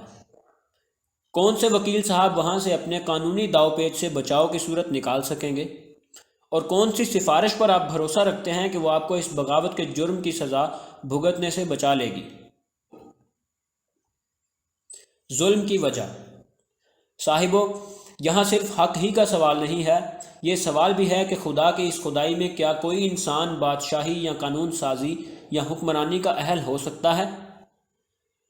کون سے وکیل صاحب وہاں سے اپنے قانونی داؤ پیچ سے بچاؤ کی صورت نکال سکیں گے؟ اور کون سی سفارش پر آپ بھروسہ رکھتے ہیں کہ وہ آپ کو اس بغاوت کے جرم کی سزا بھگتنے سے بچا لے گی؟ ظلم کی وجہ۔ صاحبو، یہاں صرف حق ہی کا سوال نہیں ہے، یہ سوال بھی ہے کہ خدا کی اس خدائی میں کیا کوئی انسان بادشاہی یا قانون سازی یا حکمرانی کا اہل ہو سکتا ہے؟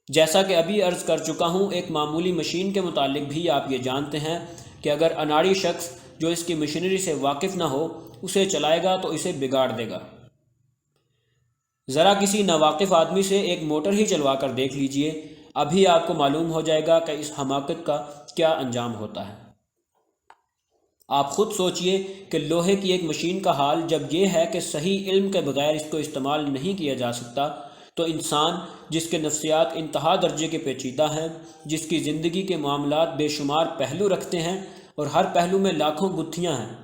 جیسا کہ ابھی عرض کر چکا ہوں، ایک معمولی مشین کے متعلق بھی آپ یہ جانتے ہیں کہ اگر اناڑی شخص جو اس کی مشینری سے واقف نہ ہو اسے چلائے گا تو اسے بگاڑ دے گا۔ ذرا کسی ناواقف آدمی سے ایک موٹر ہی چلوا کر دیکھ لیجئے، ابھی آپ کو معلوم ہو جائے گا کہ اس حماقت کا کیا انجام ہوتا ہے۔ آپ خود سوچئے کہ لوہے کی ایک مشین کا حال جب یہ ہے کہ صحیح علم کے بغیر اس کو استعمال نہیں کیا جا سکتا، تو انسان جس کے نفسیات انتہا درجے کے پیچیدہ ہیں، جس کی زندگی کے معاملات بے شمار پہلو رکھتے ہیں اور ہر پہلو میں لاکھوں گتھیاں ہیں،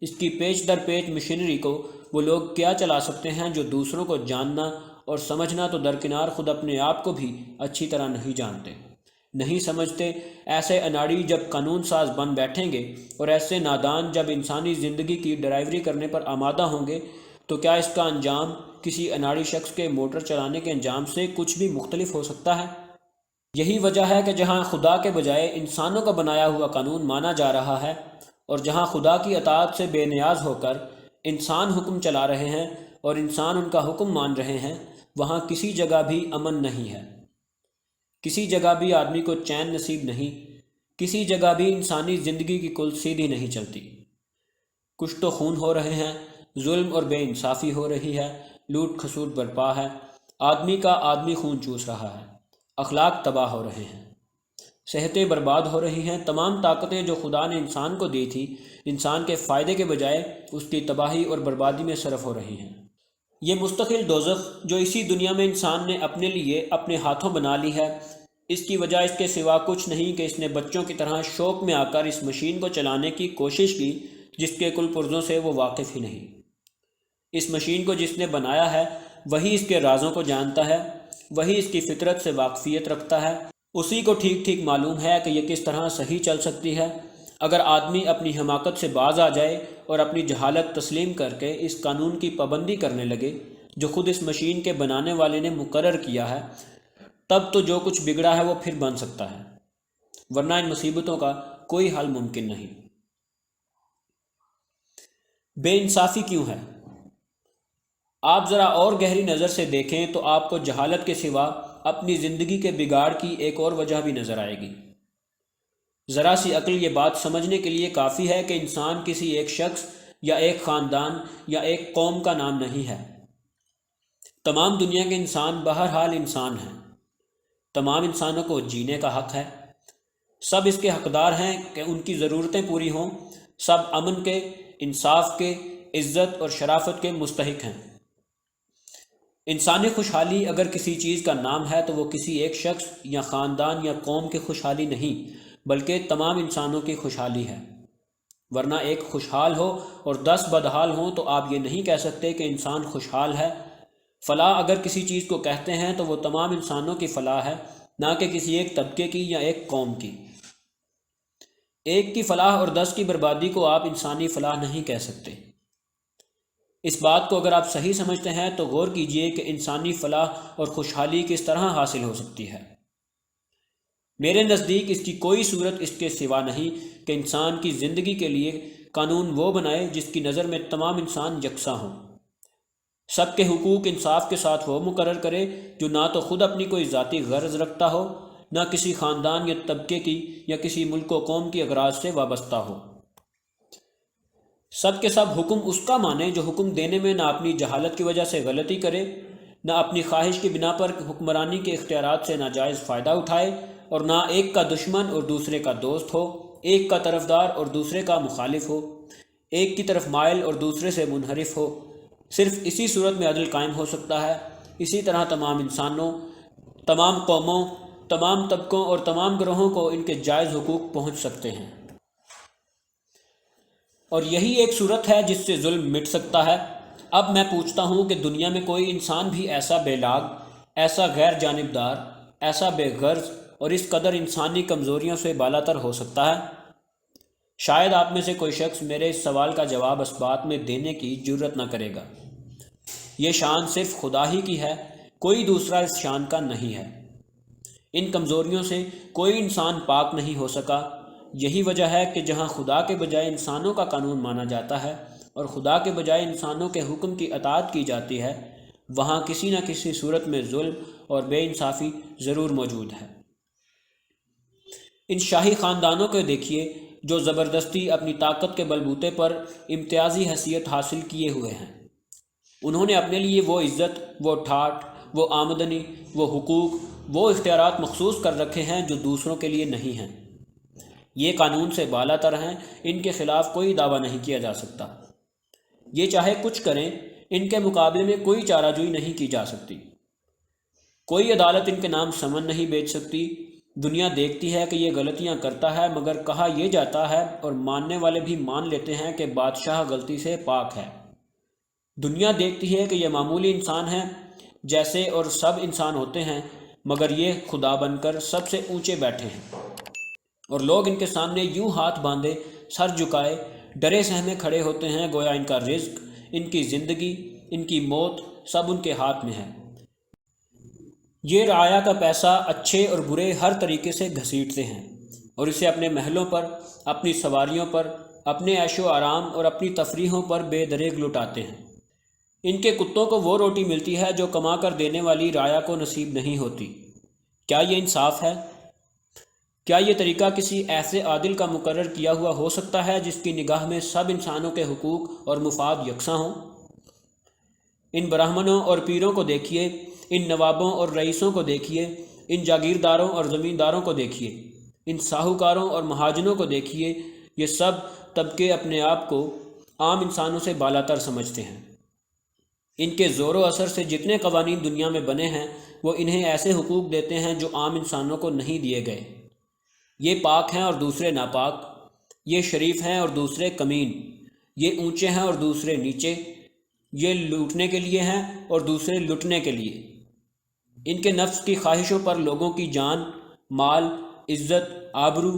اس کی پیچ در پیچ مشینری کو وہ لوگ کیا چلا سکتے ہیں جو دوسروں کو جاننا اور سمجھنا تو درکنار خود اپنے آپ کو بھی اچھی طرح نہیں جانتے، نہیں سمجھتے۔ ایسے اناڑی جب قانون ساز بن بیٹھیں گے اور ایسے نادان جب انسانی زندگی کی ڈرائیوری کرنے پر آمادہ ہوں گے، تو کیا اس کا انجام کسی اناڑی شخص کے موٹر چلانے کے انجام سے کچھ بھی مختلف ہو سکتا ہے؟ یہی وجہ ہے کہ جہاں خدا کے بجائے انسانوں کا بنایا ہوا قانون مانا جا رہا ہے، اور جہاں خدا کی اطاعت سے بے نیاز ہو کر انسان حکم چلا رہے ہیں اور انسان ان کا حکم مان رہے ہیں، وہاں کسی جگہ بھی امن نہیں ہے، کسی جگہ بھی آدمی کو چین نصیب نہیں، کسی جگہ بھی انسانی زندگی کی کل سیدھی نہیں چلتی۔ کچھ تو خون ہو رہے ہیں، ظلم اور بے انصافی ہو رہی ہے، لوٹ کھسوٹ برپا ہے، آدمی کا آدمی خون چوس رہا ہے، اخلاق تباہ ہو رہے ہیں، صحتیں برباد ہو رہی ہیں، تمام طاقتیں جو خدا نے انسان کو دی تھی انسان کے فائدے کے بجائے اس کی تباہی اور بربادی میں صرف ہو رہی ہیں۔ یہ مستقل دوزخ جو اسی دنیا میں انسان نے اپنے لیے اپنے ہاتھوں بنا لی ہے، اس کی وجہ اس کے سوا کچھ نہیں کہ اس نے بچوں کی طرح شوق میں آ کر اس مشین کو چلانے کی کوشش کی جس کے کل پرزوں سے وہ واقف ہی نہیں۔ اس مشین کو جس نے بنایا ہے وہی اس کے رازوں کو جانتا ہے، وہی اس کی فطرت سے واقفیت رکھتا ہے، اسی کو ٹھیک ٹھیک معلوم ہے کہ یہ کس طرح صحیح چل سکتی ہے۔ اگر آدمی اپنی حماقت سے باز آ جائے اور اپنی جہالت تسلیم کر کے اس قانون کی پابندی کرنے لگے جو خود اس مشین کے بنانے والے نے مقرر کیا ہے، تب تو جو کچھ بگڑا ہے وہ پھر بن سکتا ہے، ورنہ ان مصیبتوں کا کوئی حل ممکن نہیں۔ بے انصافی کیوں ہے؟ آپ ذرا اور گہری نظر سے دیکھیں تو آپ کو جہالت کے سوا اپنی زندگی کے بگاڑ کی ایک اور وجہ بھی نظر آئے گی۔ ذرا سی عقل یہ بات سمجھنے کے لیے کافی ہے کہ انسان کسی ایک شخص یا ایک خاندان یا ایک قوم کا نام نہیں ہے۔ تمام دنیا کے انسان بہرحال انسان ہیں، تمام انسانوں کو جینے کا حق ہے، سب اس کے حقدار ہیں کہ ان کی ضرورتیں پوری ہوں، سب امن کے، انصاف کے، عزت اور شرافت کے مستحق ہیں۔ انسانی خوشحالی اگر کسی چیز کا نام ہے تو وہ کسی ایک شخص یا خاندان یا قوم کی خوشحالی نہیں بلکہ تمام انسانوں کی خوشحالی ہے، ورنہ ایک خوشحال ہو اور 10 بدحال ہوں تو آپ یہ نہیں کہہ سکتے کہ انسان خوشحال ہے۔ فلاح اگر کسی چیز کو کہتے ہیں تو وہ تمام انسانوں کی فلاح ہے، نہ کہ کسی ایک طبقے کی یا ایک قوم کی۔ ایک کی فلاح اور 10 کی بربادی کو آپ انسانی فلاح نہیں کہہ سکتے۔ اس بات کو اگر آپ صحیح سمجھتے ہیں تو غور کیجئے کہ انسانی فلاح اور خوشحالی کس طرح حاصل ہو سکتی ہے۔ میرے نزدیک اس کی کوئی صورت اس کے سوا نہیں کہ انسان کی زندگی کے لیے قانون وہ بنائے جس کی نظر میں تمام انسان یکساں ہوں، سب کے حقوق انصاف کے ساتھ وہ مقرر کرے جو نہ تو خود اپنی کوئی ذاتی غرض رکھتا ہو، نہ کسی خاندان یا طبقے کی یا کسی ملک و قوم کی اغراض سے وابستہ ہو۔ سب کے سب حکم اس کا مانے جو حکم دینے میں نہ اپنی جہالت کی وجہ سے غلطی کرے، نہ اپنی خواہش کی بنا پر حکمرانی کے اختیارات سے ناجائز فائدہ اٹھائے، اور نہ ایک کا دشمن اور دوسرے کا دوست ہو، ایک کا طرفدار اور دوسرے کا مخالف ہو، ایک کی طرف مائل اور دوسرے سے منحرف ہو۔ صرف اسی صورت میں عدل قائم ہو سکتا ہے۔ اسی طرح تمام انسانوں، تمام قوموں، تمام طبقوں اور تمام گروہوں کو ان کے جائز حقوق پہنچ سکتے ہیں، اور یہی ایک صورت ہے جس سے ظلم مٹ سکتا ہے۔ اب میں پوچھتا ہوں کہ دنیا میں کوئی انسان بھی ایسا بے لاگ، ایسا غیر جانبدار، ایسا بے غرض اور اس قدر انسانی کمزوریوں سے بالاتر ہو سکتا ہے؟ شاید آپ میں سے کوئی شخص میرے اس سوال کا جواب اس بات میں دینے کی جرت نہ کرے گا۔ یہ شان صرف خدا ہی کی ہے، کوئی دوسرا اس شان کا نہیں ہے۔ ان کمزوریوں سے کوئی انسان پاک نہیں ہو سکا۔ یہی وجہ ہے کہ جہاں خدا کے بجائے انسانوں کا قانون مانا جاتا ہے اور خدا کے بجائے انسانوں کے حکم کی اطاعت کی جاتی ہے، وہاں کسی نہ کسی صورت میں ظلم اور بے انصافی ضرور موجود ہے۔ ان شاہی خاندانوں کو دیکھیے جو زبردستی اپنی طاقت کے بلبوتے پر امتیازی حیثیت حاصل کیے ہوئے ہیں۔ انہوں نے اپنے لیے وہ عزت، وہ ٹھاٹھ، وہ آمدنی، وہ حقوق، وہ اختیارات مخصوص کر رکھے ہیں جو دوسروں کے لیے نہیں ہیں۔ یہ قانون سے بالا تر ہیں، ان کے خلاف کوئی دعویٰ نہیں کیا جا سکتا۔ یہ چاہے کچھ کریں، ان کے مقابلے میں کوئی چارہ جوئی نہیں کی جا سکتی۔ کوئی عدالت ان کے نام سمن نہیں بیچ سکتی۔ دنیا دیکھتی ہے کہ یہ غلطیاں کرتا ہے، مگر کہا یہ جاتا ہے اور ماننے والے بھی مان لیتے ہیں کہ بادشاہ غلطی سے پاک ہے۔ دنیا دیکھتی ہے کہ یہ معمولی انسان ہیں جیسے اور سب انسان ہوتے ہیں، مگر یہ خدا بن کر سب سے اونچے بیٹھے ہیں، اور لوگ ان کے سامنے یوں ہاتھ باندھے سر جھکائے ڈرے سہمے کھڑے ہوتے ہیں، گویا ان کا رزق، ان کی زندگی، ان کی موت سب ان کے ہاتھ میں ہے۔ یہ رعایا کا پیسہ اچھے اور برے ہر طریقے سے گھسیٹتے ہیں اور اسے اپنے محلوں پر، اپنی سواریوں پر، اپنے عیش و آرام اور اپنی تفریحوں پر بے دریغ لٹاتے ہیں۔ ان کے کتوں کو وہ روٹی ملتی ہے جو کما کر دینے والی رعایا کو نصیب نہیں ہوتی۔ کیا یہ انصاف ہے؟ کیا یہ طریقہ کسی ایسے عادل کا مقرر کیا ہوا ہو سکتا ہے جس کی نگاہ میں سب انسانوں کے حقوق اور مفاد یکساں ہوں؟ ان برہمنوں اور پیروں کو دیکھیے، ان نوابوں اور رئیسوں کو دیکھیے، ان جاگیرداروں اور زمینداروں کو دیکھیے، ان ساہوکاروں اور مہاجنوں کو دیکھیے۔ یہ سب طبقے اپنے آپ کو عام انسانوں سے بالاتر سمجھتے ہیں۔ ان کے زور و اثر سے جتنے قوانین دنیا میں بنے ہیں وہ انہیں ایسے حقوق دیتے ہیں جو عام انسانوں کو نہیں دیے گئے۔ یہ پاک ہیں اور دوسرے ناپاک، یہ شریف ہیں اور دوسرے کمین، یہ اونچے ہیں اور دوسرے نیچے، یہ لوٹنے کے لیے ہیں اور دوسرے لٹنے کے لیے۔ ان کے نفس کی خواہشوں پر لوگوں کی جان، مال، عزت، آبرو،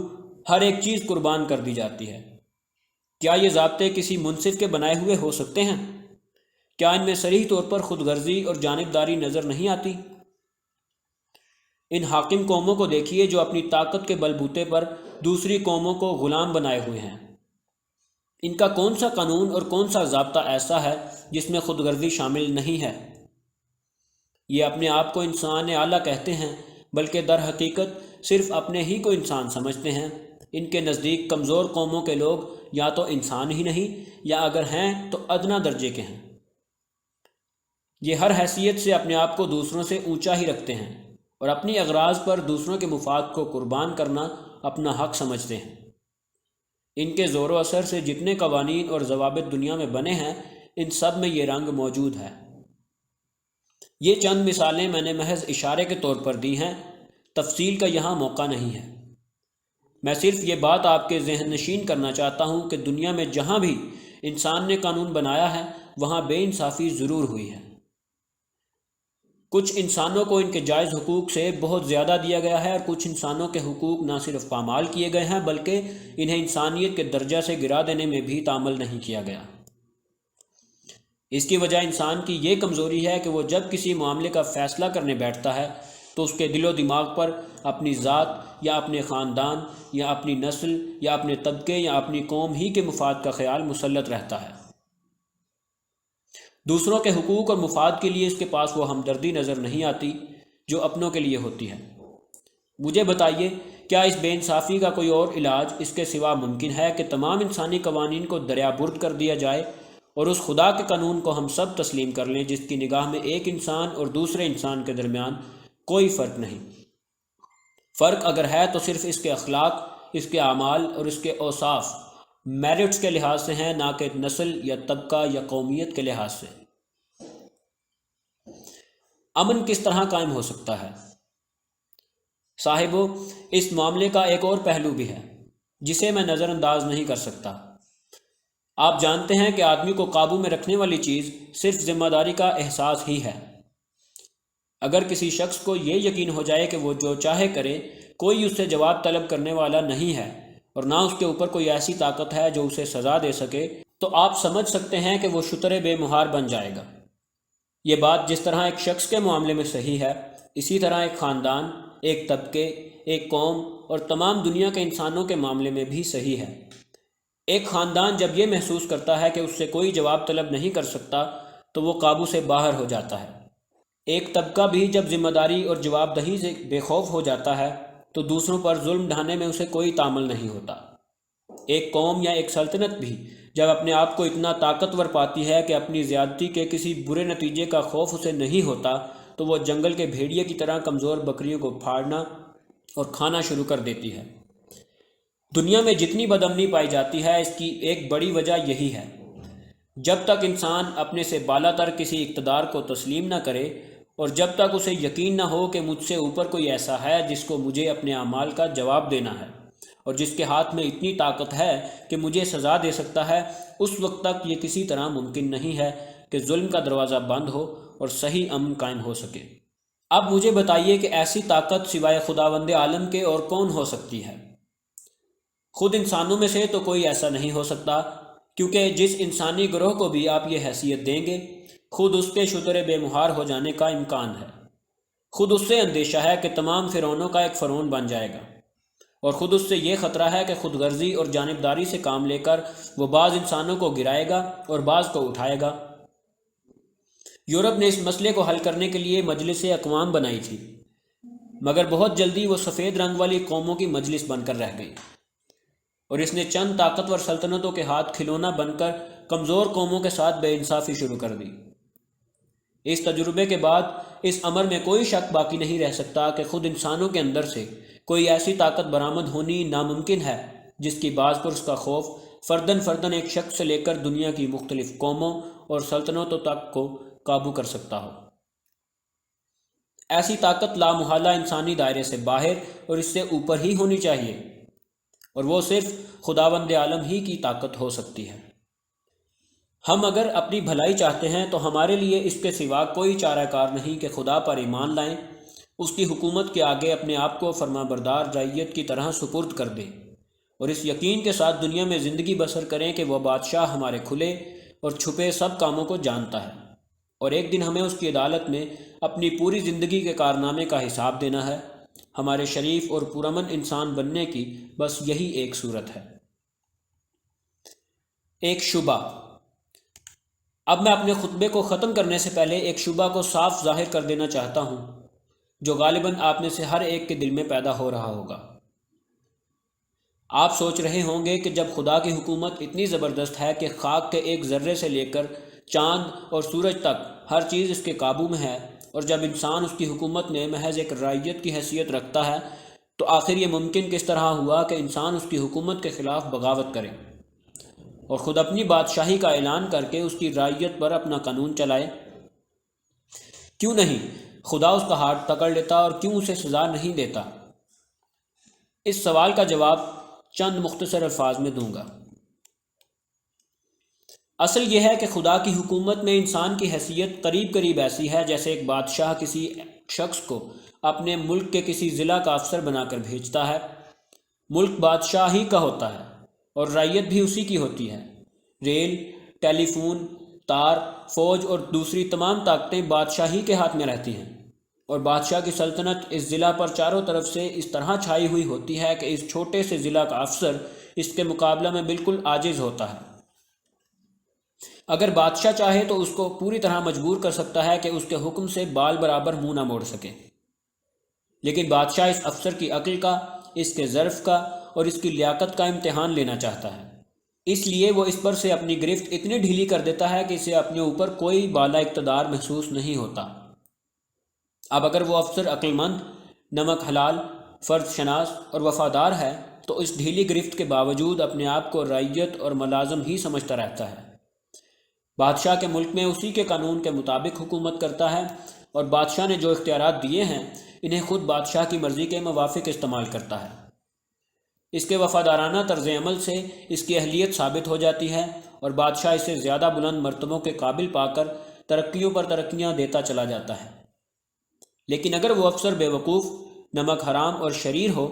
ہر ایک چیز قربان کر دی جاتی ہے۔ کیا یہ ضابطے کسی منصف کے بنائے ہوئے ہو سکتے ہیں؟ کیا ان میں صریح طور پر خود غرضی اور جانبداری نظر نہیں آتی؟ ان حاکم قوموں کو دیکھیے جو اپنی طاقت کے بل بوتے پر دوسری قوموں کو غلام بنائے ہوئے ہیں۔ ان کا کون سا قانون اور کون سا ضابطہ ایسا ہے جس میں خود غرضی شامل نہیں ہے؟ یہ اپنے آپ کو انسان اعلیٰ کہتے ہیں، بلکہ در حقیقت صرف اپنے ہی کو انسان سمجھتے ہیں۔ ان کے نزدیک کمزور قوموں کے لوگ یا تو انسان ہی نہیں، یا اگر ہیں تو ادنا درجے کے ہیں۔ یہ ہر حیثیت سے اپنے آپ کو دوسروں سے اونچا ہی رکھتے ہیں اور اپنی اغراض پر دوسروں کے مفاد کو قربان کرنا اپنا حق سمجھتے ہیں۔ ان کے زور و اثر سے جتنے قوانین اور ضوابط دنیا میں بنے ہیں، ان سب میں یہ رنگ موجود ہے۔ یہ چند مثالیں میں نے محض اشارے کے طور پر دی ہیں، تفصیل کا یہاں موقع نہیں ہے۔ میں صرف یہ بات آپ کے ذہن نشین کرنا چاہتا ہوں کہ دنیا میں جہاں بھی انسان نے قانون بنایا ہے وہاں بے انصافی ضرور ہوئی ہے۔ کچھ انسانوں کو ان کے جائز حقوق سے بہت زیادہ دیا گیا ہے، اور کچھ انسانوں کے حقوق نہ صرف پامال کیے گئے ہیں بلکہ انہیں انسانیت کے درجہ سے گرا دینے میں بھی تعامل نہیں کیا گیا۔ اس کی وجہ انسان کی یہ کمزوری ہے کہ وہ جب کسی معاملے کا فیصلہ کرنے بیٹھتا ہے تو اس کے دل و دماغ پر اپنی ذات یا اپنے خاندان یا اپنی نسل یا اپنے طبقے یا اپنی قوم ہی کے مفاد کا خیال مسلط رہتا ہے۔ دوسروں کے حقوق اور مفاد کے لیے اس کے پاس وہ ہمدردی نظر نہیں آتی جو اپنوں کے لیے ہوتی ہے۔ مجھے بتائیے، کیا اس بے انصافی کا کوئی اور علاج اس کے سوا ممکن ہے کہ تمام انسانی قوانین کو دریا برد کر دیا جائے اور اس خدا کے قانون کو ہم سب تسلیم کر لیں جس کی نگاہ میں ایک انسان اور دوسرے انسان کے درمیان کوئی فرق نہیں؟ فرق اگر ہے تو صرف اس کے اخلاق، اس کے اعمال اور اس کے اوصاف، میرٹس کے لحاظ سے ہیں، نہ کہ نسل یا طبقہ یا قومیت کے لحاظ سے۔ امن کس طرح قائم ہو سکتا ہے؟ صاحبو، اس معاملے کا ایک اور پہلو بھی ہے جسے میں نظر انداز نہیں کر سکتا۔ آپ جانتے ہیں کہ آدمی کو قابو میں رکھنے والی چیز صرف ذمہ داری کا احساس ہی ہے۔ اگر کسی شخص کو یہ یقین ہو جائے کہ وہ جو چاہے کرے، کوئی اس سے جواب طلب کرنے والا نہیں ہے اور نہ اس کے اوپر کوئی ایسی طاقت ہے جو اسے سزا دے سکے، تو آپ سمجھ سکتے ہیں کہ وہ شتر بے مہار بن جائے گا۔ یہ بات جس طرح ایک شخص کے معاملے میں صحیح ہے، اسی طرح ایک خاندان، ایک طبقے، ایک قوم اور تمام دنیا کے انسانوں کے معاملے میں بھی صحیح ہے۔ ایک خاندان جب یہ محسوس کرتا ہے کہ اس سے کوئی جواب طلب نہیں کر سکتا تو وہ قابو سے باہر ہو جاتا ہے۔ ایک طبقہ بھی جب ذمہ داری اور جواب دہی سے بے خوف ہو جاتا ہے تو دوسروں پر ظلم ڈھانے میں اسے کوئی تعامل نہیں ہوتا۔ ایک قوم یا ایک سلطنت بھی جب اپنے آپ کو اتنا طاقتور پاتی ہے کہ اپنی زیادتی کے کسی برے نتیجے کا خوف اسے نہیں ہوتا تو وہ جنگل کے بھیڑیے کی طرح کمزور بکریوں کو پھاڑنا اور کھانا شروع کر دیتی ہے۔ دنیا میں جتنی بدامنی پائی جاتی ہے اس کی ایک بڑی وجہ یہی ہے۔ جب تک انسان اپنے سے بالا تر کسی اقتدار کو تسلیم نہ کرے اور جب تک اسے یقین نہ ہو کہ مجھ سے اوپر کوئی ایسا ہے جس کو مجھے اپنے اعمال کا جواب دینا ہے اور جس کے ہاتھ میں اتنی طاقت ہے کہ مجھے سزا دے سکتا ہے، اس وقت تک یہ کسی طرح ممکن نہیں ہے کہ ظلم کا دروازہ بند ہو اور صحیح امن قائم ہو سکے۔ اب مجھے بتائیے کہ ایسی طاقت سوائے خداوند عالم کے اور کون ہو سکتی ہے؟ خود انسانوں میں سے تو کوئی ایسا نہیں ہو سکتا، کیونکہ جس انسانی گروہ کو بھی آپ یہ حیثیت دیں گے خود اس کے شتر بے مہار ہو جانے کا امکان ہے۔ خود اس سے اندیشہ ہے کہ تمام فرعونوں کا ایک فرعون بن جائے گا، اور خود اس سے یہ خطرہ ہے کہ خود غرضی اور جانبداری سے کام لے کر وہ بعض انسانوں کو گرائے گا اور بعض کو اٹھائے گا۔ یورپ نے اس مسئلے کو حل کرنے کے لیے مجلس اقوام بنائی تھی، مگر بہت جلدی وہ سفید رنگ والی قوموں کی مجلس بن کر رہ گئی، اور اس نے چند طاقتور سلطنتوں کے ہاتھ کھلونا بن کر کمزور قوموں کے ساتھ بے انصافی شروع کر دی۔ اس تجربے کے بعد اس امر میں کوئی شک باقی نہیں رہ سکتا کہ خود انسانوں کے اندر سے کوئی ایسی طاقت برآمد ہونی ناممکن ہے جس کی باز پرس کا خوف فردن فردن ایک شخص سے لے کر دنیا کی مختلف قوموں اور سلطنتوں تک کو قابو کر سکتا ہو۔ ایسی طاقت لامحالہ انسانی دائرے سے باہر اور اس سے اوپر ہی ہونی چاہیے، اور وہ صرف خداوند عالم ہی کی طاقت ہو سکتی ہے۔ ہم اگر اپنی بھلائی چاہتے ہیں تو ہمارے لیے اس کے سوا کوئی چارہ کار نہیں کہ خدا پر ایمان لائیں، اس کی حکومت کے آگے اپنے آپ کو فرما بردار رعیت کی طرح سپرد کر دیں، اور اس یقین کے ساتھ دنیا میں زندگی بسر کریں کہ وہ بادشاہ ہمارے کھلے اور چھپے سب کاموں کو جانتا ہے، اور ایک دن ہمیں اس کی عدالت میں اپنی پوری زندگی کے کارنامے کا حساب دینا ہے۔ ہمارے شریف اور پرامن انسان بننے کی بس یہی ایک صورت ہے۔ ایک شبہ۔ اب میں اپنے خطبے کو ختم کرنے سے پہلے ایک شبہ کو صاف ظاہر کر دینا چاہتا ہوں جو غالباً آپ میں سے ہر ایک کے دل میں پیدا ہو رہا ہوگا۔ آپ سوچ رہے ہوں گے کہ جب خدا کی حکومت اتنی زبردست ہے کہ خاک کے ایک ذرے سے لے کر چاند اور سورج تک ہر چیز اس کے قابو میں ہے، اور جب انسان اس کی حکومت میں محض ایک رعیت کی حیثیت رکھتا ہے تو آخر یہ ممکن کس طرح ہوا کہ انسان اس کی حکومت کے خلاف بغاوت کرے اور خود اپنی بادشاہی کا اعلان کر کے اس کی رعیت پر اپنا قانون چلائے؟ کیوں نہیں خدا اس کا ہاتھ پکڑ لیتا اور کیوں اسے سزا نہیں دیتا؟ اس سوال کا جواب چند مختصر الفاظ میں دوں گا۔ اصل یہ ہے کہ خدا کی حکومت میں انسان کی حیثیت قریب قریب ایسی ہے جیسے ایک بادشاہ کسی شخص کو اپنے ملک کے کسی ضلع کا افسر بنا کر بھیجتا ہے۔ ملک بادشاہ ہی کا ہوتا ہے اور رعیت بھی اسی کی ہوتی ہے۔ ریل، ٹیلی فون، تار، فوج اور دوسری تمام طاقتیں بادشاہ ہی کے ہاتھ میں رہتی ہیں، اور بادشاہ کی سلطنت اس ضلع پر چاروں طرف سے اس طرح چھائی ہوئی ہوتی ہے کہ اس چھوٹے سے ضلع کا افسر اس کے مقابلہ میں بالکل عاجز ہوتا ہے۔ اگر بادشاہ چاہے تو اس کو پوری طرح مجبور کر سکتا ہے کہ اس کے حکم سے بال برابر منہ نہ موڑ سکے، لیکن بادشاہ اس افسر کی عقل کا، اس کے ظرف کا اور اس کی لیاقت کا امتحان لینا چاہتا ہے، اس لیے وہ اس پر سے اپنی گرفت اتنی ڈھیلی کر دیتا ہے کہ اسے اپنے اوپر کوئی بالا اقتدار محسوس نہیں ہوتا۔ اب اگر وہ افسر عقل مند، نمک حلال، فرض شناس اور وفادار ہے تو اس ڈھیلی گرفت کے باوجود اپنے آپ کو رعیت اور ملازم ہی سمجھتا رہتا ہے۔ بادشاہ کے ملک میں اسی کے قانون کے مطابق حکومت کرتا ہے، اور بادشاہ نے جو اختیارات دیے ہیں انہیں خود بادشاہ کی مرضی کے موافق استعمال کرتا ہے۔ اس کے وفادارانہ طرز عمل سے اس کی اہلیت ثابت ہو جاتی ہے، اور بادشاہ اسے زیادہ بلند مرتبوں کے قابل پا کر ترقیوں پر ترقیاں دیتا چلا جاتا ہے۔ لیکن اگر وہ افسر بے وقوف، نمک حرام اور شریر ہو،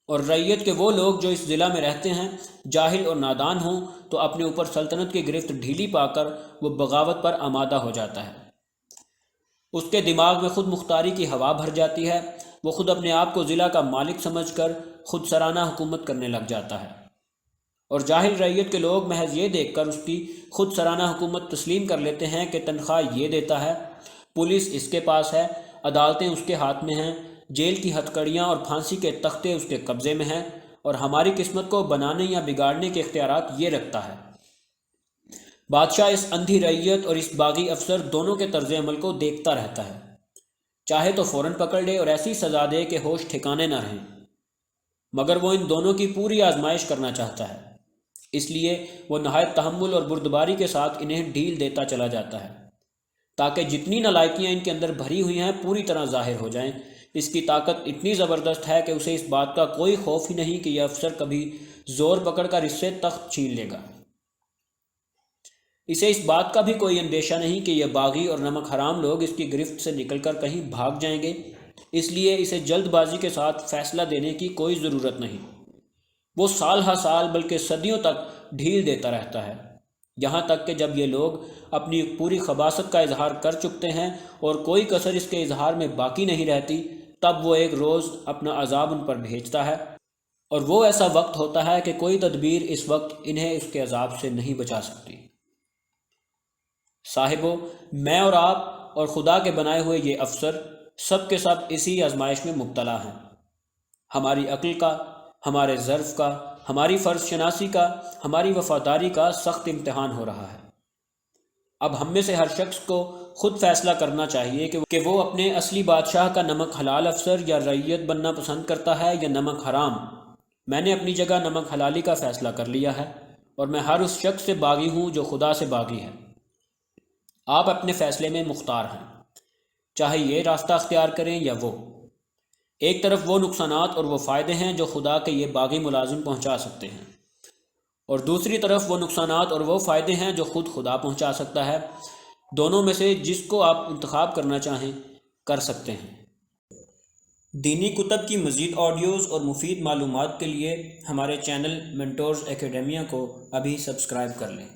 اور رعیت کے وہ لوگ جو اس ضلع میں رہتے ہیں جاہل اور نادان ہوں، تو اپنے اوپر سلطنت کی گرفت ڈھیلی پا کر وہ بغاوت پر آمادہ ہو جاتا ہے۔ اس کے دماغ میں خود مختاری کی ہوا بھر جاتی ہے، وہ خود اپنے آپ کو ضلع کا مالک سمجھ کر خود سرانہ حکومت کرنے لگ جاتا ہے، اور جاہل رعیت کے لوگ محض یہ دیکھ کر اس کی خود سرانہ حکومت تسلیم کر لیتے ہیں کہ تنخواہ یہ دیتا ہے، پولیس اس کے پاس ہے، عدالتیں اس کے ہاتھ میں ہیں، جیل کی ہتھکڑیاں اور پھانسی کے تختے اس کے قبضے میں ہیں، اور ہماری قسمت کو بنانے یا بگاڑنے کے اختیارات یہ رکھتا ہے۔ بادشاہ اس اندھی رعیت اور اس باغی افسر دونوں کے طرز عمل کو دیکھتا رہتا ہے، چاہے تو فوراً پکڑ لے اور ایسی سزا دے کہ ہوش ٹھکانے نہ رہیں، مگر وہ ان دونوں کی پوری آزمائش کرنا چاہتا ہے، اس لیے وہ نہایت تحمل اور بردباری کے ساتھ انہیں ڈھیل دیتا چلا جاتا ہے تاکہ جتنی نالائکیاں ان کے اندر بھری ہوئی ہیں پوری طرح ظاہر ہو جائیں۔ اس کی طاقت اتنی زبردست ہے کہ اسے اس بات کا کوئی خوف ہی نہیں کہ یہ افسر کبھی زور پکڑ کر اس سے تخت چھین لے گا۔ اسے اس بات کا بھی کوئی اندیشہ نہیں کہ یہ باغی اور نمک حرام لوگ اس کی گرفت سے نکل کر کہیں بھاگ جائیں گے، اس لیے اسے جلد بازی کے ساتھ فیصلہ دینے کی کوئی ضرورت نہیں۔ وہ سال ہا سال بلکہ صدیوں تک ڈھیل دیتا رہتا ہے، یہاں تک کہ جب یہ لوگ اپنی پوری خباثت کا اظہار کر چکتے ہیں اور کوئی کسر اس کے اظہار میں باقی نہیں رہتی، تب وہ ایک روز اپنا عذاب ان پر بھیجتا ہے، اور وہ ایسا وقت ہوتا ہے کہ کوئی تدبیر اس وقت انہیں اس کے عذاب سے نہیں بچا سکتی۔ صاحبو، میں اور آپ اور خدا کے بنائے ہوئے یہ افسر سب کے سب اسی آزمائش میں مبتلا ہیں۔ ہماری عقل کا، ہمارے ظرف کا، ہماری فرض شناسی کا، ہماری وفاداری کا سخت امتحان ہو رہا ہے۔ اب ہم میں سے ہر شخص کو خود فیصلہ کرنا چاہیے کہ وہ اپنے اصلی بادشاہ کا نمک حلال افسر یا رعیت بننا پسند کرتا ہے یا نمک حرام۔ میں نے اپنی جگہ نمک حلالی کا فیصلہ کر لیا ہے، اور میں ہر اس شخص سے باغی ہوں جو خدا سے باغی ہے۔ آپ اپنے فیصلے میں مختار ہیں، چاہے یہ راستہ اختیار کریں یا وہ۔ ایک طرف وہ نقصانات اور وہ فائدے ہیں جو خدا کے یہ باغی ملازم پہنچا سکتے ہیں، اور دوسری طرف وہ نقصانات اور وہ فائدے ہیں جو خود خدا پہنچا سکتا ہے۔ دونوں میں سے جس کو آپ انتخاب کرنا چاہیں کر سکتے ہیں۔ دینی کتب کی مزید آڈیوز اور مفید معلومات کے لیے ہمارے چینل مینٹورز اکیڈیمیا کو ابھی سبسکرائب کر لیں۔